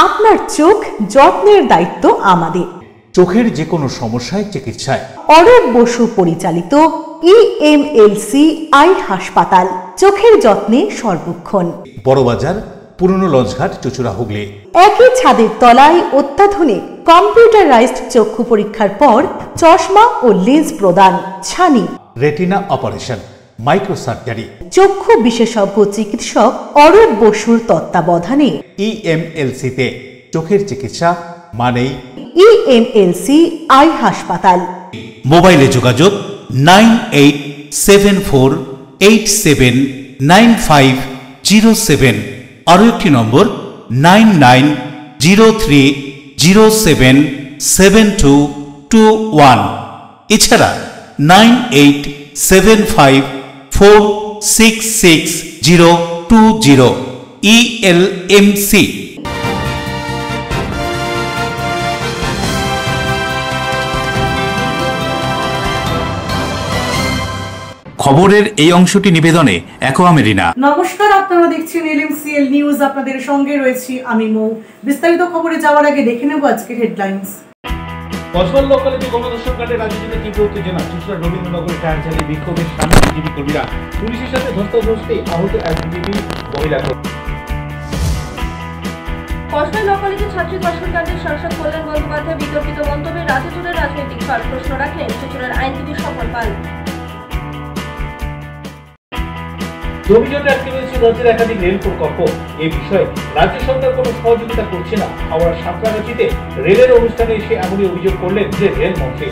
আপনার চোখ যত্নের দায়িত্ব আমাদের। চোখের যে কোনো সমস্যায় চিকিৎসায় অরূপ বসু পরিচালিত EMLC আই হাসপাতাল, চোখের যত্নে সর্বক্ষণ। বড়বাজার, পুরনো লঞ্চঘাট, চুঁচুড়া, হুগলি। একই ছাদের তলায় অত্যাধুনিক কম্পিউটারাইজড চক্ষু পরীক্ষার পর চশমা ও লেন্স প্রদান, ছানি, রেটিনা অপারেশন, মাইক্রো সার্জারি। চক্ষু বিশেষজ্ঞ চিকিৎসক অরূপ বসুর তত্ত্বাবধানে EMLC-তে চোখের চিকিৎসা মানেই EMLC আই হাসপাতাল। মোবাইলে যোগাযোগ 9874879507। আরও একটি নম্বর 9903077221। এছাড়া 9875466020। ELMC। খবরের এই অংশটি নিবেদনে অ্যাকোয়া মেরিনা। নমস্কার, আপনারা দেখছেন LMCL নিউজ। আপনাদের সঙ্গে রয়েছি আমি মৌ। বিস্তারিত খবরে যাওয়ার আগে দেখে নেব আজকের হেডলাইন্স। কসবা ল কলেজে গণধর্ষণ কাণ্ডে রাজ্য জুড়ে তীব্র উত্তেজনা। চুঁচুড়া রবীন্দ্রনগরে টায়ার জ্বালিয়ে বিক্ষোভের সামনে বিজেপি কর্মীরা। পুলিশের সাথে ধস্তাধস্তি, আহত এক বিজেপি মহিলা। কসবা ল কলেজে ছাত্রী ধর্ষণ কাণ্ডে সাংসদ কল্যাণ বন্দ্যোপাধ্যায় বিতর্কিত মন্তব্যে রাজ্য জুড়ে রাজনৈতিক ঝড়। প্রশ্ন রাখলেন চুঁচুড়ার আইনজীবী স্বপন পাল। জমিজটে আটকে রয়েছে রাজ্যের একাধিক রেল প্রকল্প। এই বিষয়ে রাজ্য সরকার কোনো সহযোগিতা করছে না। হাওড়ার সাঁতরাগাছিতে রেলের অনুষ্ঠানে এসে এমনই অভিযোগ করলেন যে রেল মন্ত্রী।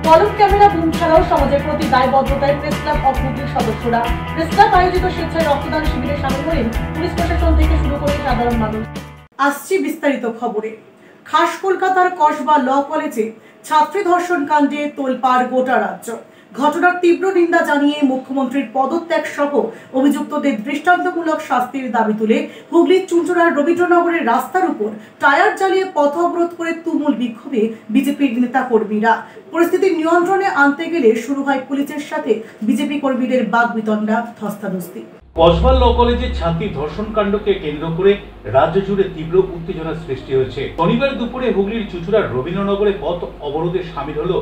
কলম ক্যামেরা বুম ছাড়াও সমাজের প্রতি দায়বদ্ধতায় প্রেস ক্লাব অফ হুগলির সদস্যরা। প্রেস ক্লাব আয়োজিত স্বেচ্ছায় রক্তদান শিবিরে সামিল হলেন পুলিশ প্রশাসন থেকে শুরু করে সাধারণ মানুষ। আসছি বিস্তারিত খবরে। খাস কলকাতার কসবা ল কলেজে ছাত্রী ধর্ষণ কাণ্ডে তোলপাড় গোটা রাজ্য। ঘটনার তীব্র নিন্দা জানিয়ে মুখ্যমন্ত্রীর পদত্যাগ সহ অভিযুক্তদের দৃষ্টান্তমূলক শাস্তির দাবি তুলে হুগলির চুঁচুড়ার রবীন্দ্রনগরের রাস্তার উপর টায়ার জ্বালিয়ে পথ অবরোধ করে তুমুল বিক্ষোভে বিজেপির নেতা কর্মীরা। পরিস্থিতি নিয়ন্ত্রণে আনতে গেলে শুরু হয় পুলিশের সাথে বিজেপি কর্মীদের বাগবিতণ্ডা, ধস্তাধস্তি। কসবা ল কলেজে ছাত্রী ধর্ষণ কাণ্ডকে কেন্দ্র করে রাজ্য জুড়ে তীব্র উত্তেজনার সৃষ্টি হয়েছে। শনিবার দুপুরে হুগলির চুঁচুড়ার রবীন্দ্রনগরে পথ অবরোধে সামিল হলো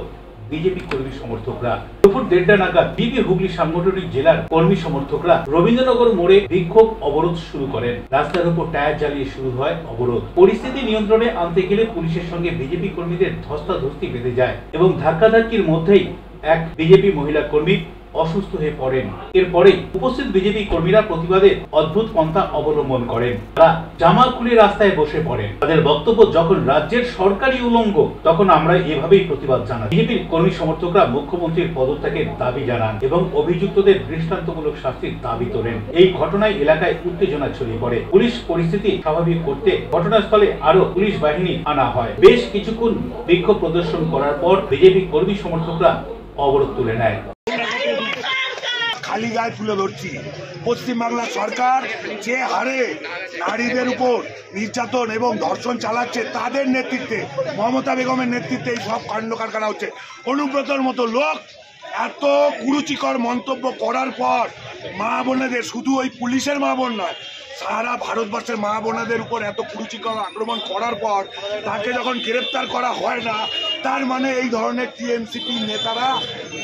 বিজেপি কর্মী সমর্থকরা। দুপুর 1:30 নাগাদ বিজেপি হুগলি সাংগঠনিক জেলার কর্মী সমর্থকরা রবীন্দ্রনগর মোড়ে বিক্ষোভ অবরোধ শুরু করেন। রাস্তার উপর টায়ার জ্বালিয়ে শুরু হয় অবরোধ। পরিস্থিতি নিয়ন্ত্রণে আনতে গেলে পুলিশের সঙ্গে বিজেপি কর্মীদের ধস্তাধস্তি বেঁধে যায় এবং ধাক্কাধাক্কির মধ্যেই এক বিজেপি মহিলা কর্মী অসুস্থ হয়ে পড়েন। এরপরেই উপস্থিত বিজেপি কর্মীরা প্রতিবাদে অদ্ভুত পন্থা অবলম্বন করেন। তারা জামা খুলে রাস্তায় বসে পড়েন। তাদের বক্তব্য, যখন রাজ্যের সরকারি উলঙ্গ তখন আমরা এভাবেই প্রতিবাদ জানাই। বিজেপির কর্মী সমর্থকরা মুখ্যমন্ত্রীর পদত্যাগের দাবি জানান এবং অভিযুক্তদের দৃষ্টান্তমূলক শাস্তির দাবি তোলেন। এই ঘটনায় এলাকায় উত্তেজনা ছড়িয়ে পড়ে। পুলিশ পরিস্থিতি স্বাভাবিক করতে ঘটনাস্থলে আরো পুলিশ বাহিনী আনা হয়। বেশ কিছুক্ষণ বিক্ষোভ প্রদর্শন করার পর বিজেপি কর্মী সমর্থকরা অবরোধ তুলে নেয়। খালি গায়ে তুলে ধরছি, পশ্চিমবাংলার সরকার যে হারে নারীদের উপর নির্যাতন এবং ধর্ষণ চালাচ্ছে, তাদের নেতৃত্বে, মমতা বেগমের নেতৃত্বে এই সব কাণ্ড কারখানা হচ্ছে। অনুব্রতর মতো লোক এত কুরুচিকর মন্তব্য করার পর মা বোনেদের, শুধু ওই পুলিশের মা বোন নয়, সারা ভারতবর্ষের মা বোনাদের উপর এত কুরুচিকর আক্রমণ করার পর তাকে যখন গ্রেপ্তার করা হয় না, তার মানে এই ধরনের টিএমসিপি নেতারা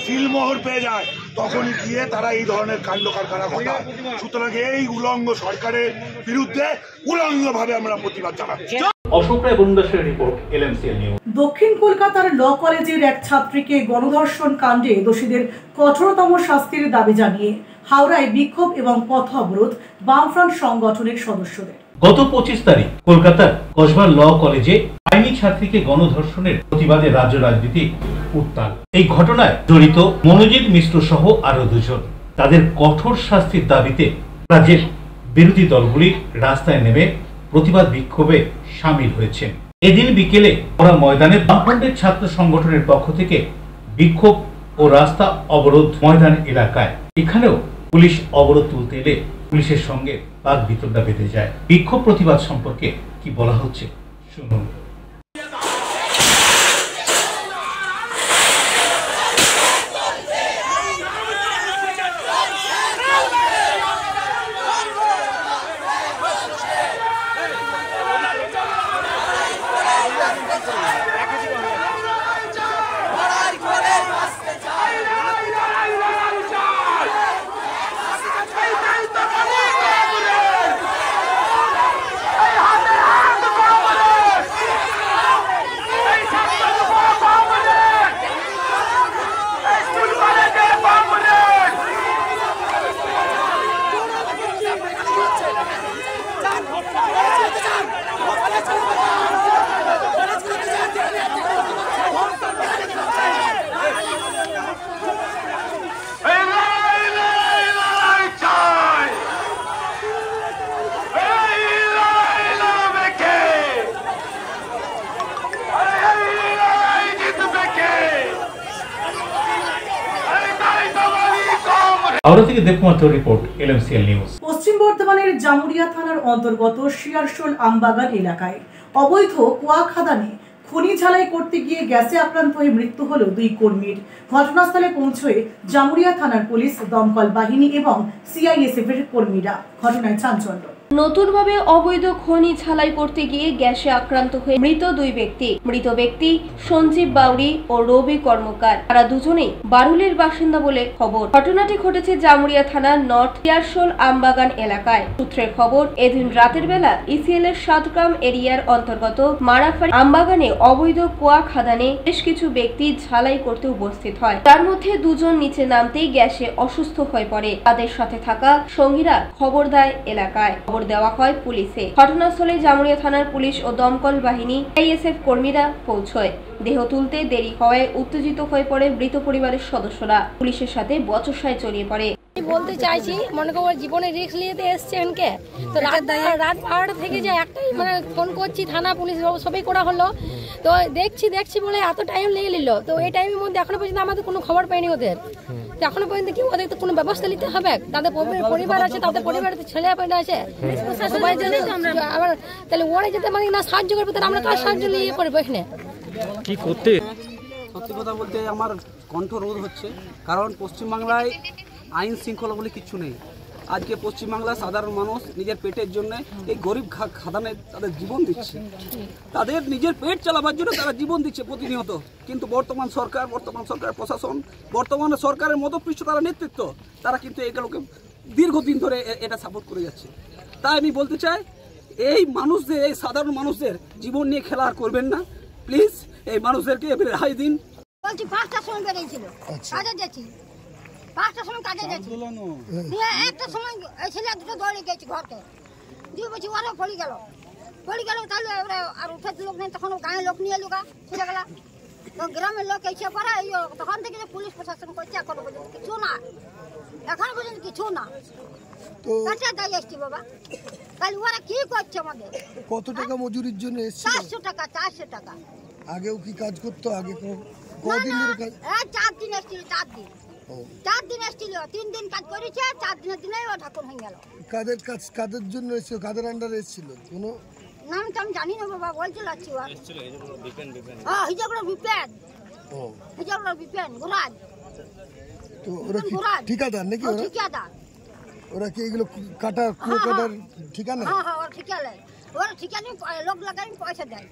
সিলমোহর পেয়ে যায়, তখনই গিয়ে তারা এই ধরনের কাণ্ড কারখানা ঘটায়। সুতরাং এই উলঙ্গ সরকারের বিরুদ্ধে উলঙ্গভাবে আমরা প্রতিবাদ জানাচ্ছি। দক্ষিণ কলকাতার ল কলেজের এক ছাত্রীকে গণধর্ষণ কাণ্ডে দোষীদের কঠোরতম শাস্তির দাবি জানিয়ে হাওড়ায় বিক্ষোভ এবং পথ অবরোধ বামফ্রন্ট সংগঠনের সদস্যদের। গত 25 তারিখ কলকাতার কসবা ল কলেজে আইনি ছাত্রীকে গণধর্ষণের প্রতিবাদে রাজ্য রাজনীতি উত্তাল। এই ঘটনায় জড়িত মনোজিৎ মিশ্র সহ আরো 2 জন। তাদের কঠোর শাস্তির দাবিতে রাজ্যের বিরোধী দলগুলি রাস্তায় নেমে প্রতিবাদ বিক্ষোভে সামিল হয়েছেন। এদিন বিকেলে ওরা ময়দানে বামফ্রন্টের ছাত্র সংগঠনের পক্ষ থেকে বিক্ষোভ ও রাস্তা অবরোধ ময়দান এলাকায়। এখানেও পুলিশ অবরোধ তুলতে এলে পুলিশের সঙ্গে বাগবিতণ্ডা বেঁধে যায়। বিক্ষোভ প্রতিবাদ সম্পর্কে কি বলা হচ্ছে শুনুন। হাওড়া থেকে দেবকুমার রিপোর্ট, LMCL নিউজ। পশ্চিম বর্ধমানের জামুরিয়া থানার অন্তর্গত শিয়ারশোল আমবাগান এলাকায় অবৈধ কুয়া খাদানে খনি ঝালাই করতে গিয়ে গ্যাসে আক্রান্ত হয়ে মৃত্যু হল 2 কর্মীর। ঘটনাস্থলে পৌঁছয়ে জামুরিয়া থানার পুলিশ, দমকল বাহিনী এবং CISF এর কর্মীরা। ঘটনায় চাঞ্চল্য। নতুনভাবে অবৈধ খনি ঝালাই করতে গিয়ে গ্যাসে আক্রান্ত হয়ে মৃত 2 ব্যক্তি। মৃত ব্যক্তি সঞ্জীব বাউরি ও রবি কর্মকার। তারা দুজনেই বারুলের বাসিন্দা বলে খবর। ঘটনাটি ঘটেছে জামুরিয়া থানার নর্থ শিয়ারশোল আমবাগান এলাকায়। সূত্রের খবর, এদিন রাতের বেলা ECL এর 7 গ্রাম এরিয়ার অন্তর্গত মারাফাড়ি আমবাগানে অবৈধ কুয়া খাদানে বেশ কিছু ব্যক্তি ঝালাই করতে উপস্থিত হয়। তার মধ্যে 2 জন নিচে নামতেই গ্যাসে অসুস্থ হয়ে পড়ে। তাদের সাথে থাকা সঙ্গীরা খবর দেয় এলাকায়। দেওয়া হয় পুলিশে। ঘটনাস্থলে জামুরিয়া থানার পুলিশ ও দমকল বাহিনী, CISF কর্মীরা পৌঁছয়। দেহ তুলতে দেরি হওয়ায় উত্তেজিত হয়ে পড়ে মৃত পরিবারের সদস্যরা। পুলিশের সাথে বচসায় জড়িয়ে পড়ে। বলতে চাইছি, মনে করো জীবনে রিস্ক নিতে এসছেনকে, তো রাত 12টা থেকে যে একটাই মানে ফোন করছি, থানা পুলিশ সবই করা হলো, তো দেখছি বলে এত টাইম লেগে নিল। তো এই টাইমের মধ্যে এখনো পর্যন্ত আমাদের কোনো খবর পাইনি ওদের। তো এখনো পর্যন্ত কি ওদের তো কোনো ব্যবস্থা নিতে হবে? তাদের পরিবার আছে, তাদের পরিবারের ছেলে পেলে আছে, সবাই জানে। আবার তাহলে ওরা যেতে মানে না সাহায্য করবে, তাহলে আমরা কার সাহায্য নিয়ে করবো এখানে কি করতে? সত্যি কথা বলতে আমার কণ্ঠরোধ হচ্ছে, কারণ পশ্চিমবাংলায় আইন শৃঙ্খলা বলে কিচ্ছু নেই। আজকে পশ্চিমবাংলার সাধারণ মানুষ নিজের পেটের জন্য এই গরিব খাদানে তাদের জীবন দিচ্ছে, তাদের নিজের পেট চালাবার জন্য তারা জীবন দিচ্ছে প্রতিনিয়ত। কিন্তু বর্তমান সরকার প্রশাসন, বর্তমানে সরকারের মদতপৃষ্ট তারা নেতৃত্ব, তারা কিন্তু এগুলোকে দীর্ঘদিন ধরে এটা সাপোর্ট করে যাচ্ছে। তাই আমি বলতে চাই, এই মানুষদের, এই সাধারণ মানুষদের জীবন নিয়ে খেলা আর করবেন না প্লিজ। এই মানুষদেরকে রেহাই দিন। বলছি 5টার সময় বেরিয়েছিল, কাজে যাচ্ছি, 5টার সময় কাজে যাচ্ছি, একটা সময় ছেলে দুটো দৌড়ে গেছি ঘরকে দিয়ে, বলছি ওরা পড়ে গেল। তাহলে ওরা আর উঠে লোক নেই, তখন গাঁয়ের লোক নিয়ে লুকা ছেলে গেলা। তো গ্রামের লোক এসে পরে তখন থেকে যে পুলিশ প্রশাসন করছে, এখনো পর্যন্ত কিছু না, এখনো পর্যন্ত কিছু না। কাটা দায় আসছি বাবা, তাহলে ওরা কি করছে আমাদের? কত টাকা মজুরির জন্য এসেছে? 400 টাকা। আগেও কি কাজ করতো? আগে কদিন ধরে কাজ? 4 দিন এসেছিল, 4 দিন এসেছিল, 3 দিন কাজ করেছে, 4 দিনের দিনেই ও ঠাকুর হয়ে গেল। কাদের জন্য এসেছিল? কাদের আন্ডারে এসেছিল? কোনো নাম তো আমি জানি না বাবা, বলতে লাগছি। হ্যাঁ, হিজগুলো বিপেন ঘোরাজ। তো ওরা কি ঠিকাদার নাকি? ঠিকাদার। ওরা কি এগুলো কাটার ঠিকানা? হ্যাঁ, ওরা ঠিকানা লোক লাগাই পয়সা দেয়।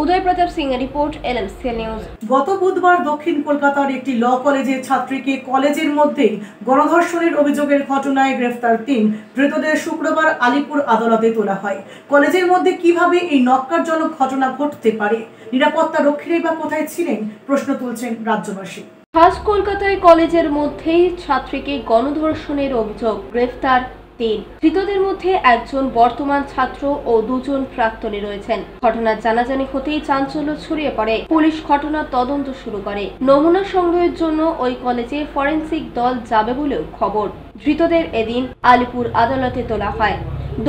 উদয় প্রতাপ সিং এর রিপোর্ট, LMCL নিউজ। গত বুধবার দক্ষিণ কলকাতার একটি ল কলেজের ছাত্রীকে কলেজের মধ্যেই গণধর্ষণের অভিযোগের ঘটনায় গ্রেফতার 3 ধৃতদের শুক্রবার আলিপুর আদালতে তোলা হয়। কলেজের মধ্যে কিভাবে এই নক্কারজনক ঘটনা ঘটতে পারে? নিরাপত্তা রক্ষীরাই বা কোথায় ছিলেন? প্রশ্ন তুলছেন রাজ্যবাসী। আজ কলকাতায় কলেজের মধ্যেই ছাত্রীকে গণধর্ষণের অভিযোগ, গ্রেফতার 3। ধৃতদের মধ্যে একজন বর্তমান ছাত্র ও 2 জন প্রাক্তনী রয়েছেন। ঘটনার জানাজানি হতেই চাঞ্চল্য ছড়িয়ে পড়ে। পুলিশ ঘটনার তদন্ত শুরু করে। নমুনা সংগ্রহের জন্য ওই কলেজে ফরেনসিক দল যাবে বলেও খবর। ধৃতদের এদিন আলিপুর আদালতে তোলা হয়।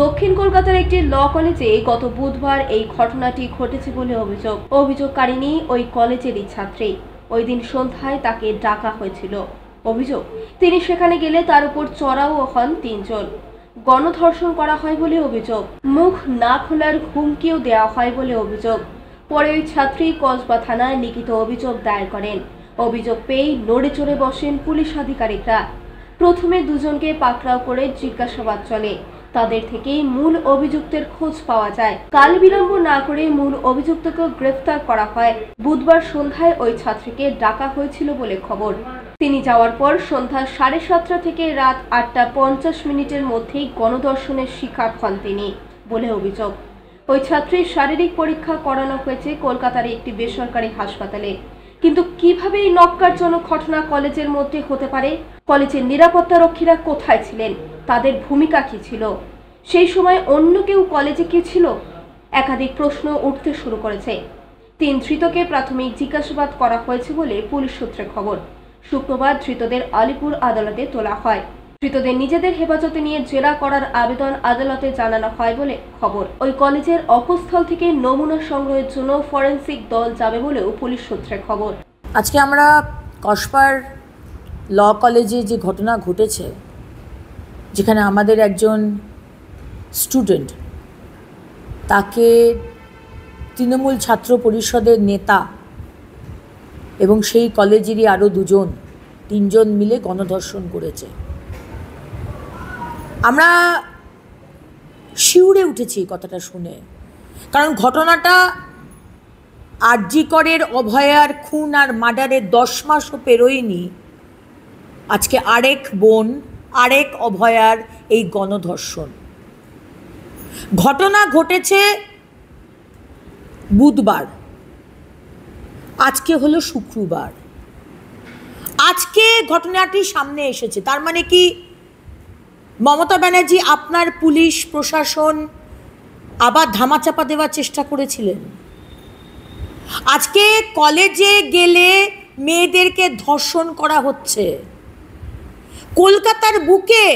দক্ষিণ কলকাতার একটি ল কলেজে গত বুধবার এই ঘটনাটি ঘটেছে বলে অভিযোগ। অভিযোগকারিনী ওই কলেজেরই ছাত্রী। ওই দিন সন্ধ্যায় তাকে ডাকা হয়েছিল। অভিযোগ, তিনি সেখানে গেলে তার উপর চড়াও হন 3 জন। গণধর্ষণ করা হয় বলে অভিযোগ। মুখ না খোলার হুমকিও দেওয়া হয় বলে অভিযোগ। পরে ওই ছাত্রী কসবা থানায় লিখিত অভিযোগ দায়ের করেন। অভিযোগ পেয়ে নড়ে চড়ে বসেন পুলিশ আধিকারিকরা। প্রথমে 2 জনকে পাকড়াও করে জিজ্ঞাসাবাদ চলে। তাদের থেকেই মূল অভিযুক্তের খোঁজ পাওয়া যায়। কাল বিলম্ব না করে মূল অভিযুক্তকে গ্রেফতার করা হয়। বুধবার সন্ধ্যায় ওই ছাত্রীকে ডাকা হয়েছিল বলে খবর। তিনি যাওয়ার পর সন্ধ্যা 7:30 থেকে রাত 8:50 মধ্যেই গণধর্ষণের শিকার হন তিনি বলে অভিযোগ। ওই ছাত্রীর শারীরিক পরীক্ষা করানো হয়েছে কলকাতার একটি বেসরকারি হাসপাতালে। কিন্তু কিভাবে এই নক্কারজনক ঘটনা কলেজের মধ্যে হতে পারে? কলেজের নিরাপত্তা রক্ষীরা কোথায় ছিলেন? তাদের ভূমিকা কি ছিল? সেই সময় অন্য কেউ কলেজে কি ছিল? একাধিক প্রশ্ন উঠতে শুরু করেছে। 3 ধৃতকে প্রাথমিক জিজ্ঞাসাবাদ করা হয়েছে বলে পুলিশ সূত্রে খবর। শুক্রবার ধৃতদের আলিপুর আদালতে তোলা হয়। ধৃতদের নিজেদের হেফাজতে নিয়ে জেরা করার আবেদন আদালতে জানানো হয় বলে খবর। ওই কলেজের অপস্থল থেকে নমুনা সংগ্রহের জন্য ফরেনসিক দল যাবে বলেও পুলিশ সূত্রে খবর। আজকে আমরা কসবার ল কলেজে যে ঘটনা ঘটেছে, যেখানে আমাদের একজন স্টুডেন্ট, তাকে তৃণমূল ছাত্র পরিষদের নেতা এবং সেই কলেজেরই আরও তিনজন মিলে গণধর্ষণ করেছে। আমরা শিউরে উঠেছি কথাটা শুনে, কারণ ঘটনাটা আরজি করের অভয়ার খুন আর মার্ডারের 10 মাসও পেরোয়নি, আজকে আরেক বোন আরেক অভয়ার এই গণধর্ষণ। ঘটনা ঘটেছে বুধবার, আজকে হলো শুক্রবার। আজকে ঘটনাটি সামনে এসেছে, তার মানে কি মমতা ব্যানার্জি আপনার পুলিশ প্রশাসন আবার ধামাচাপা দেওয়ার চেষ্টা করেছিলেন? আজকে কলেজে গেলে মেয়েদেরকে ধর্ষণ করা হচ্ছে কলকাতার বুকে।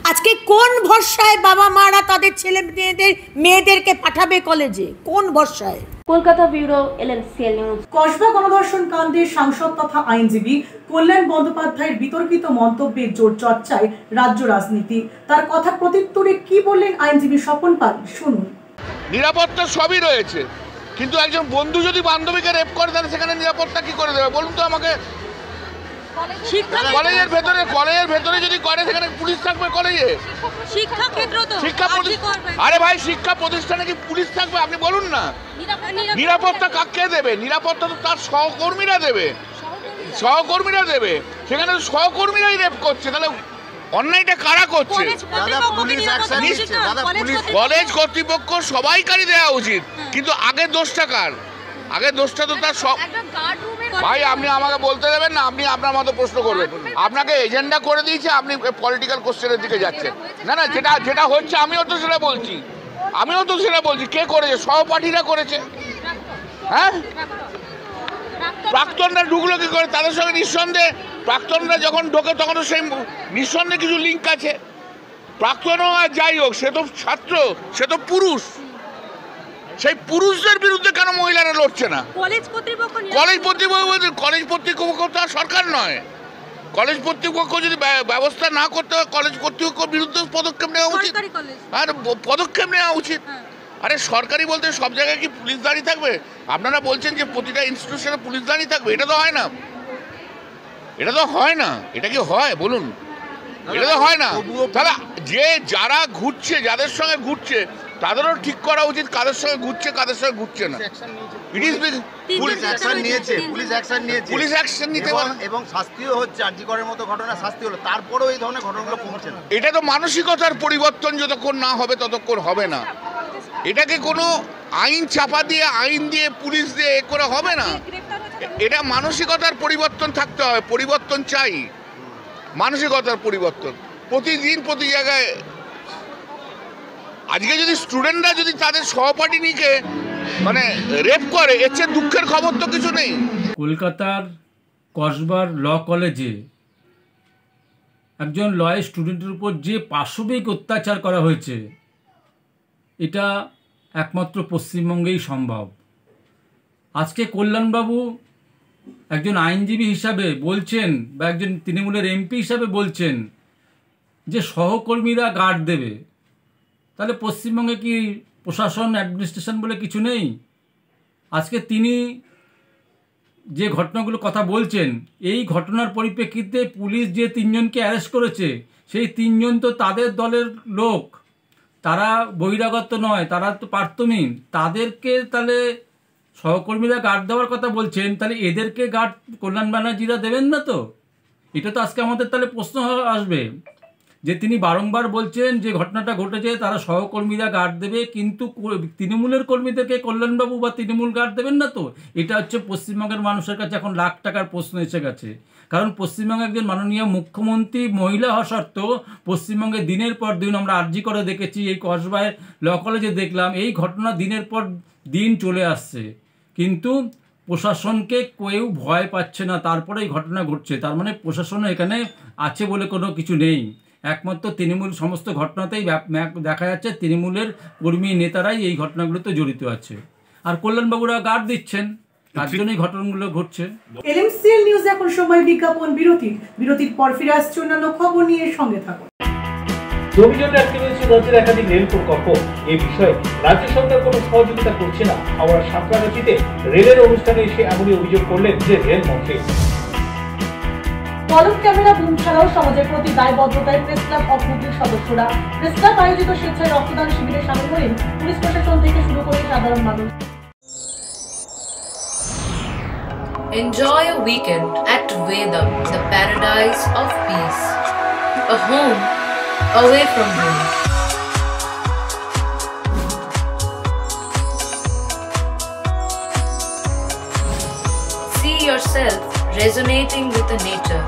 আজকে কোন ভরসায় বাবা মারা তাদের ছেলে মেয়েদেরকে পাঠাবে কলেজে? কোন ভরসায়? Kolkata bureau LNCL news. Kasba গণধর্ষণ কাণ্ডে সাংসদ তথা আইনজীবী কল্যাণ বন্দ্যোপাধ্যায়ের বিতর্কিত মন্তব্যের জোর চর্চায় রাজ্য রাজনীতি। তার কথা প্রত্যুত্তরে কি বললেন আইনজীবী স্বপন পাল, শুনুন। নিরাপত্তা সবই রয়েছে, কিন্তু একজন বন্ধু যদি বান্ধবীকে রেপ করে তাহলে সেখানে নিরাপত্তা কি করে দেবে বলুন তো আমাকে? কলেজের ভেতরে যদি করে সেখানে পুলিশ থাকবে কলেজে? আরে ভাই, শিক্ষা প্রতিষ্ঠানে কি পুলিশ থাকবে? আপনি বলুন না। নিরাপত্তা কাকে দেবে? নিরাপত্তা তো তার সহকর্মীরা দেবে। সেখানে সহকর্মীরাই রেপ করছে, তাহলে অন্যায়টা কারা করছে? কলেজ কর্তৃপক্ষ সবাইকারই দেওয়া উচিত, কিন্তু আগের দোষটা কার? আগের দোষটা তো তার সব। ভাই, আপনি আমাকে বলতে দেবেন না, আপনি আপনার মতো প্রশ্ন করবেন। আপনাকে এজেন্ডা করে দিয়েছে, আপনি পলিটিক্যাল কোশ্চেনের দিকে যাচ্ছেন। না, যেটা হচ্ছে আমিও তো সেটা বলছি। কে করেছে? সহপাঠীরা করেছে। হ্যাঁ, প্রাক্তনরা ঢুকলো কি করে? তাদের সঙ্গে নিঃসন্দেহে প্রাক্তনরা যখন ঢোকে তখন তো সেই নিঃসন্দেহে কিছু লিঙ্ক আছে। প্রাক্তনও আর যাই হোক, সে তো ছাত্র, সে তো পুরুষ। সেই পুরুষদের বিরুদ্ধে কেন মহিলারা লড়ছে না? কলেজ কর্তৃপক্ষ তো সরকার নয়। কলেজ কর্তৃপক্ষ যদি ব্যবস্থা না করতে হয়, কলেজ কর্তৃপক্ষের বিরুদ্ধে পদক্ষেপ নেওয়া উচিত। আরে সরকারি বলতে সব জায়গায় কি পুলিশ দাঁড়িয়ে থাকবে? আপনারা বলছেন যে প্রতিটা ইনস্টিটিউশনে পুলিশ দাঁড়িয়ে থাকবে, এটা তো হয় না। এটা কি হয় বলুন? এটা তো হয় না। তাহলে যারা ঘুরছে, যাদের সঙ্গে ঘুরছে, তাদেরও ঠিক করা উচিত কাদের সঙ্গে ঘুরছে কাদের সঙ্গে ঘুরছে না। পুলিশ অ্যাকশন নিতে পারে এবং শাস্তিও হচ্ছে। আরজি করের মতো ঘটনা শাস্তি হলো, তারপরেও এই ধরনের ঘটনাগুলো কমছে না। এটা তো মানসিকতার পরিবর্তন যতক্ষণ না হবে ততক্ষণ হবে না। এটাকে কোনো আইন চাপা দিয়ে, আইন দিয়ে, পুলিশ দিয়ে করে হবে না। এটা মানসিকতার পরিবর্তন থাকতে হবে। পরিবর্তন চাই, মানসিকতার পরিবর্তন প্রতিদিন প্রতি জায়গায়। আজকে যদি স্টুডেন্টরা যদি তাদের সহপাঠিনীকে রেপ করে, এর চেয়ে দুঃখের খবর তো কিছু নেই। কলকাতার কসবার ল কলেজে একজন ল স্টুডেন্টের উপর যে পাশবিক অত্যাচার করা হয়েছে, এটা একমাত্র পশ্চিমবঙ্গেই সম্ভব। আজকে কল্যাণবাবু একজন আইনজীবী হিসাবে বলছেন, বা একজন তৃণমূলের এমপি হিসাবে বলছেন যে সহকর্মীরা গার্ড দেবে। তাহলে পশ্চিমবঙ্গে কি প্রশাসন, অ্যাডমিনিস্ট্রেশন বলে কিছু নেই? আজকে তিনি যে ঘটনাগুলো কথা বলছেন, এই ঘটনার পরিপ্রেক্ষিতে পুলিশ যে 3 জনকে অ্যারেস্ট করেছে, সেই 3 জন তো তাদের দলের লোক, তারা বহিরাগত নয়, তারা তো প্রাক্তনী। তাদেরকে তাহলে সহকর্মীরা গার্ড দেওয়ার কথা বলছেন, তাহলে এদেরকে গার্ড কল্যাণ ব্যানার্জিরা দেবেন না তো? এটা তো আজকে আমাদের তাহলে প্রশ্ন আসবে যে তিনি বারংবার বলছেন যে ঘটনাটা ঘটেছে তারা সহকর্মীরা গার্ড দেবে, কিন্তু তৃণমূলের কর্মীদেরকে কল্যাণবাবু বা তৃণমূল গার্ড দেবেন না তো? এটা হচ্ছে পশ্চিমবঙ্গের মানুষের কাছে এখন লাখ টাকার প্রশ্ন এসে গেছে। কারণ পশ্চিমবঙ্গে একজন মাননীয় মুখ্যমন্ত্রী মহিলা হওয়া সত্ত্বেও পশ্চিমবঙ্গে দিনের পর দিন, আমরা আরজি করে দেখেছি, এই কসবায় ল কলেজে দেখলাম, এই ঘটনা দিনের পর দিন চলে আসছে, কিন্তু প্রশাসনকে কেউ ভয় পাচ্ছে না, তারপরে এই ঘটনা ঘটছে। তার মানে প্রশাসন এখানে আছে বলে কোনো কিছু নেই। একমাত্র তৃণমূল সমস্ত ঘটনাতেই দেখা যাচ্ছে তৃণমূলের কর্মী নেতারাই এই ঘটনাগুলোতে জড়িত আছে, আর কল্যাণবাবুরা গার্ড দিচ্ছেন। তার জন্যই ঘটনাগুলো ঘটছে। এলএমসিএল নিউজ এখন সময় বিজ্ঞাপন বিরতির পর ফিরে আসছে অন্যান্য খবর নিয়ে, সঙ্গে থাকুন। জমি জন্য আটকে রয়েছে রাজ্যের একাধিক রেল প্রকল্প। এই বিষয়ে রাজ্য সরকার কোনো সহযোগিতা করছে না। হাওড়ার সাঁতরাগাছিতে রেলের অনুষ্ঠানে এসে এমনই অভিযোগ করলেন যে রেল মন্ত্রী। কলম ক্যামেরা বুম ছাড়াও সমাজের প্রতি দায়বদ্ধতায় প্রেস ক্লাব অফ হুগলির সদস্যরা প্রেস ক্লাব আয়োজিত স্বেচ্ছায় রক্তদান শিবিরে সামিল হলেন পুলিশ প্রশাসন থেকে শুরু করে সাধারণ মানুষ। Enjoy a weekend at Vedam, the paradise of peace. A home away from home. See yourself resonating with the nature.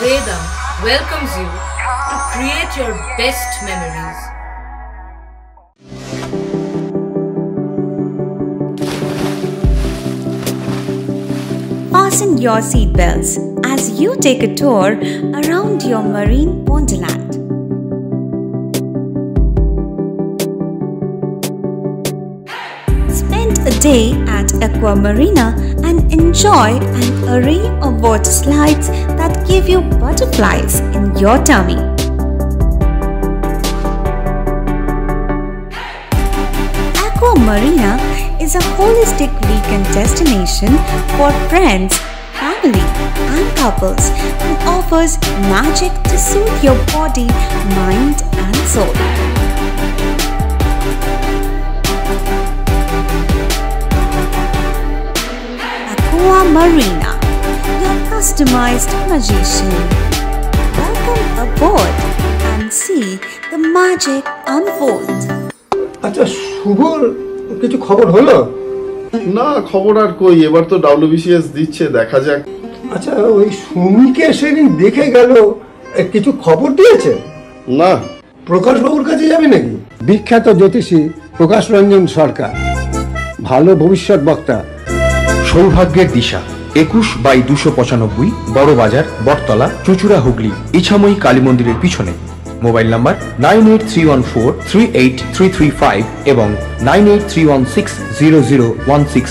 Vedam welcomes you to create your best memories. Fasten your seatbelts as you take a tour around your marine wonderland. Spend a day at Aqua Marina and enjoy an array of water slides that give you butterflies in your tummy. Aqua Marina is a holistic weekend destination for friends, family and couples and offers magic to soothe your body, mind and soul. Aqua Marina, your customized magician. Welcome aboard and see the magic unfold. আচ্ছা শুভর কিছু খবর হলো? না খবর আর কই, এবার তো WBCS দিচ্ছে, দেখা যাক। আচ্ছা ওই সুমিকে সেদিন দেখে গেল, কিছু খবর দিয়েছে? না। প্রকাশ বাবুর কাছে যাবে নাকি? বিখ্যাত জ্যোতিষী প্রকাশ রঞ্জন সরকার, ভালো ভবিষ্যৎ বক্তা। সৌভাগ্যের দিশা 21/295 বড় বাজার, বটতলা, চুঁচুড়া, হুগলি, ইছাময়ী কালী মন্দিরের পিছনে। মোবাইল নাম্বার 9831438335 এবং 9831600016।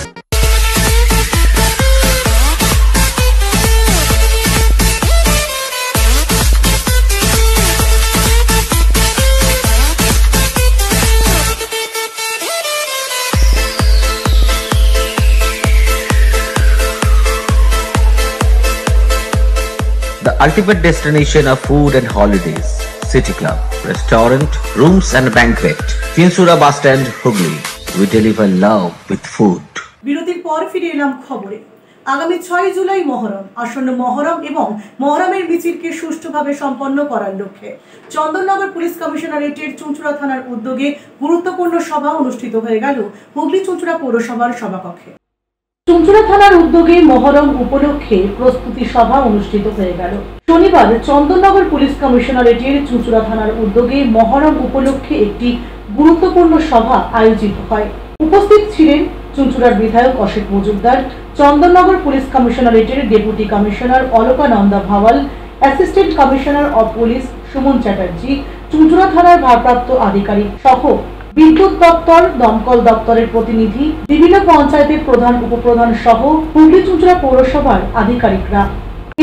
The ultimate destination of food and holidays. City Club, restaurant, rooms and banquet. Chinsura Bus Stand, Hugli. We deliver love with food. বিরতির পর ফিরে এলাম খবরে। আগামী 6 জুলাই মহরম, আসন্ন মহরম এবং মহরমের মিছিলকে সুষ্ঠুভাবে সম্পন্ন করার লক্ষ্যে চন্দননগর পুলিশ কমিশনারেটের চুঁচুড়া থানার উদ্যোগে গুরুত্বপূর্ণ সভা অনুষ্ঠিত হয়ে গেল হুগলি চুঁচুড়া পৌরসভার সভাকক্ষে। চুঁচুড়া থানার উদ্যোগে মহরম উপলক্ষে প্রস্তুতি সভা অনুষ্ঠিত হয়ে গেল। শনিবার চন্দননগর পুলিশ কমিশনারেটের চুঁচুড়া থানার উদ্যোগে মহরম উপলক্ষে একটি গুরুত্বপূর্ণ সভা আয়োজিত হয়। উপস্থিত ছিলেন চুঁচুড়ার বিধায়ক অসিত মজুমদার, চন্দননগর পুলিশ কমিশনারেটের deputy commissioner Alakananda Bhawal, assistant commissioner of police Suman Chatterjee, চুঁচুড়া থানার ভারপ্রাপ্ত আধিকারিক সহ বিদ্যুৎ দপ্তর, দমকল দপ্তরের প্রতিনিধি, বিভিন্ন পঞ্চায়েতের প্রধান উপপ্রধান সহ হুগলি চুঁচুড়া পৌরসভার আধিকারিকরা।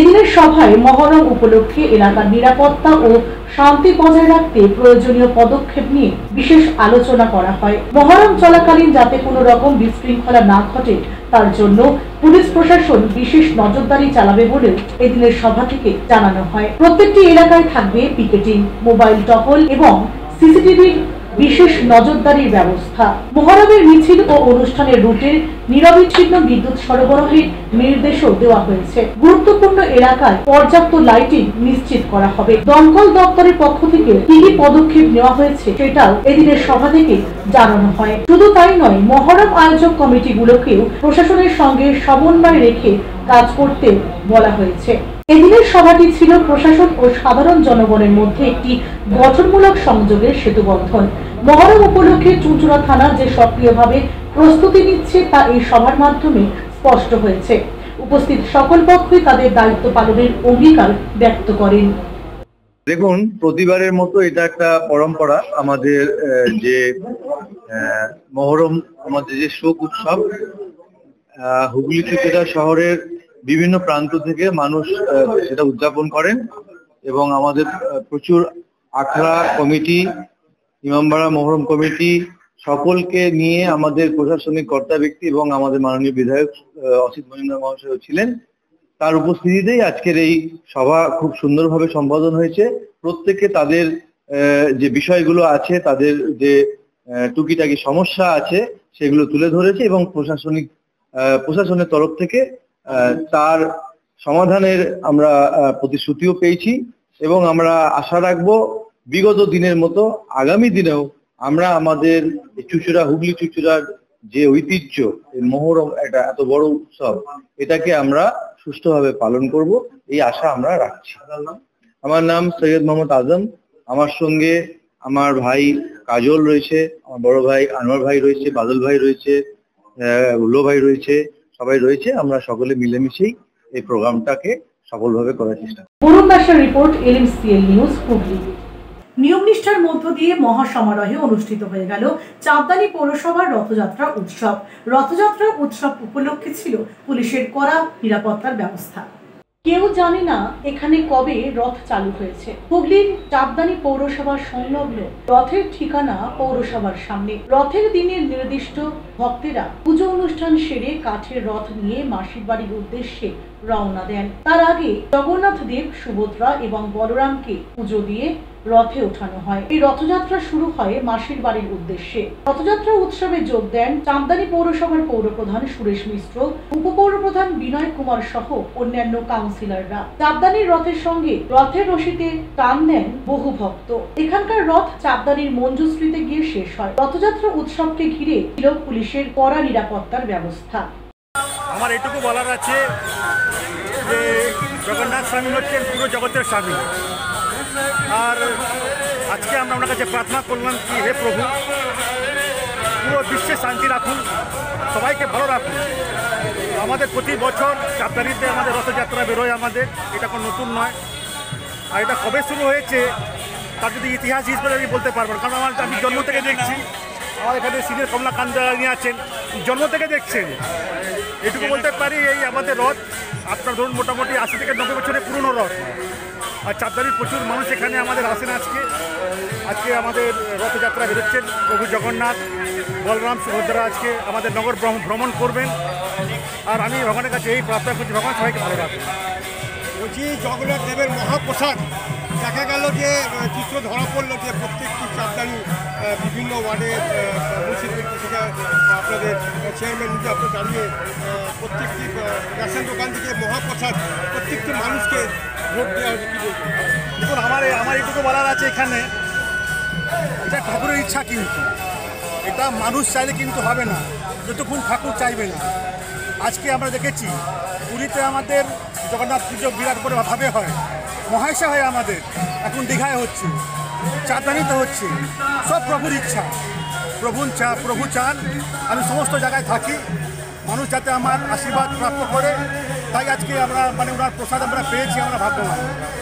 এদিনের সভায় মহরম উপলক্ষে এলাকার নিরাপত্তা ও শান্তি বজায় রাখতে প্রয়োজনীয় পদক্ষেপ নিয়ে বিশেষ আলোচনা করা হয়। মহরম চলাকালীন যাতে কোনো রকম বিশৃঙ্খলা না ঘটে তার জন্য পুলিশ প্রশাসন বিশেষ নজরদারি চালাবে বলেও এদিনের সভা থেকে জানানো হয়। প্রত্যেকটি এলাকায় থাকবে পিকেটিং, মোবাইল টহল এবং সিসিটিভির বিশেষ নজরদারির ব্যবস্থা। মহরমের মিছিল ও অনুষ্ঠানের রুটের নিরবিচ্ছিন্ন বিদ্যুৎ সরবরাহের নির্দেশও দেওয়া হয়েছে। গুরুত্বপূর্ণ এলাকায় পর্যাপ্ত লাইটিং নিশ্চিত করা হবে। দমকল দপ্তরের পক্ষ থেকে কি কি পদক্ষেপ নেওয়া হয়েছে সেটাও এদিনের সভা থেকে জানানো হয়। শুধু তাই নয়, মহরম আয়োজক কমিটিগুলোকেও প্রশাসনের সঙ্গে সমন্বয় রেখে কাজ করতে বলা হয়েছে। এদিনের সভাটি ছিল প্রশাসন ও সাধারণ জনগণের মধ্যে একটি গঠনমূলক সংযোগের সেতুবন্ধন। মহরম উপলক্ষে চুঁচুড়া থানা যে সক্রিয়ভাবে প্রস্তুতি নিচ্ছে তা এই সভার মাধ্যমে স্পষ্ট হয়েছে। উপস্থিত সকল পক্ষই তাদের দায়িত্ব পালনের অঙ্গীকার ব্যক্ত করেন। দেখুন, প্রতিবারের মতো এটা একটা পরম্পরা আমাদের, যে মহরম আমাদের যে শোক উৎসব, হুগলি চুঁচুড়া শহরের বিভিন্ন প্রান্ত থেকে মানুষ সেটা উদযাপন করেন এবং আমাদের প্রচুর আখড়া কমিটি, ইমামবাড়া মহরম কমিটি সকলকে নিয়ে আমাদের প্রশাসনিক কর্তা ব্যক্তি এবং আমাদের মাননীয় বিধায়ক অসিত মজুমদার মহাশয় ছিলেন। তার উপস্থিতিতেই আজকের এই সভা খুব সুন্দরভাবে সম্পাদন হয়েছে। প্রত্যেকে তাদের যে বিষয়গুলো আছে, তাদের যে টুকিটাকি সমস্যা আছে সেগুলো তুলে ধরেছে এবং প্রশাসনের তরফ থেকে তার সমাধানের আমরা প্রতিশ্রুতিও পেয়েছি এবং আমরা আশা রাখবো বিগত দিনের মতো আগামী দিনেও আমরা আমাদের চুঁচুড়া, হুগলি চুঁচুড়ার যে ঐতিহ্য, মহরম একটা এত বড় উৎসব, এটাকে আমরা সুষ্ঠুভাবে পালন করব এই আশা আমরা রাখছি। আমার নাম সৈয়দ মোহাম্মদ আজম। আমার সঙ্গে আমার ভাই কাজল রয়েছে, আমার বড় ভাই আনোয়ার ভাই রয়েছে, বাদল ভাই রয়েছে, উল্লো ভাই রয়েছে, সবাই রয়েছে। আমরা সকলে মিলেমিশেই এই প্রোগ্রামটাকে সফলভাবে করার চেষ্টা করি। বরুণ দাসের রিপোর্ট, এলএমসিএল নিউজ, হুগলি। নিয়ম নিষ্ঠার মধ্য দিয়ে মহাসমারোহে অনুষ্ঠিত হয়ে গেল চাঁদদানি পৌরসভার রথযাত্রা উৎসব। রথযাত্রা উৎসব উপলক্ষে ছিল পুলিশের কড়া নিরাপত্তার ব্যবস্থা। কেউ জানে না এখানে কবে রথ চালু হয়েছে। হুগলির চাঁদদানি পৌরসভার সংলগ্ন রথের ঠিকানা পৌরসভার সামনে। রথের দিনের নির্দিষ্ট ভক্তেরা পুজো অনুষ্ঠান সেরে কাঠের রথ নিয়ে মাসির বাড়ির উদ্দেশ্যে রওনা দেন। তার আগে জগন্নাথ দেব, সুভদ্রা এবং বলরামকে পুজো দিয়ে রথে ওঠানো হয়। এই রথযাত্রা শুরু হয় মাসির বাড়ির উদ্দেশ্যে। রথযাত্রা উৎসবে যোগ দেন চাঁদদানি পৌরসভার পৌরপ্রধান সুরেশ মিশ্র, উপপৌরপ্রধান বিনয় কুমার সহ অন্যান্য কাউন্সিলররা। চাঁদদানির রথের সঙ্গে রথের রশিতে টান দেন বহু ভক্ত। এখানকার রথ চাঁদদানির মঞ্জুশ্রীতে গিয়ে শেষ হয়। রথযাত্রা উৎসবকে ঘিরে ছিল পুলিশের কড়া নিরাপত্তার ব্যবস্থা। আমার এটুকু বলার আছে যে জগন্নাথ স্বামী হচ্ছেন পুরো জগতের স্বামী। আর আজকে আমরা ওনার কাছে প্রার্থনা করলাম কি, হে প্রভু, পুরো বিশ্বে শান্তি রাখুন, সবাইকে ভালো রাখুন। আমাদের প্রতি বছর চাঁদদানিতে আমাদের রথযাত্রা বেরোয়, আমাদের এটা কোনো নতুন নয়। আর এটা কবে শুরু হয়েছে তার যদি ইতিহাস হিসেবে আমি বলতে পারবো না, কারণ আমি জন্ম থেকে দেখছি। আমার এখানে সিনিয়র কমলাকান্ত নিয়ে আছেন, জন্ম থেকে দেখছেন। এটুকু বলতে পারি, এই আমাদের রথ আপনার ধরুন মোটামুটি 80 থেকে 90 বছরের পুরনো রথ। আর চাঁদদানির প্রচুর মানুষ এখানে আমাদের আসেন। আজকে আমাদের রথযাত্রা বেরোচ্ছেন প্রভু জগন্নাথ, বলরাম, সুভদ্রা আজকে আমাদের নগর ভ্রমণ করবেন। আর আমি ভগবানের কাছে এই প্রার্থনা করছি, ভগবান সবাইকে ভালো রাখবেন। বলছি জগন্নাথ দেবের মহাপ্রসাদ দেখা গেল যে চিত্র ধরা পড়লো যে প্রত্যেকটি চাঁদদানি বিভিন্ন ওয়ার্ডের মিউনিসিপ্যালিটি থেকে আপনাদের চেয়ারম্যান নিজে আপনি দাঁড়িয়ে প্রত্যেকটি রেশন দোকান থেকে মহাপ্রসাদ প্রত্যেকটি মানুষকে ভোট দেওয়া হচ্ছে। কী বলবেন? দেখুন, আমার এটুকু বলার আছে, এখানে এটা ঠাকুরের ইচ্ছা, কিন্তু এটা মানুষ চাইলে কিন্তু হবে না, যতক্ষণ ঠাকুর চাইবে না। আজকে আমরা দেখেছি পুরীতে আমাদের জগন্নাথ পুজো বিরাট বড় ভাবে হয়, মহাশা হয় আমাদের, এখন দীঘায় হচ্ছে, চাঁদদানিতে হচ্ছে। সব প্রভুর ইচ্ছা, প্রভু চান আমি সমস্ত জায়গায় থাকি, মানুষ যাতে আমার আশীর্বাদ প্রাপ্ত করে। তাই আজকে আমরা ওনার প্রসাদ আমরা পেয়েছি, আমরা ভাগ্যবান।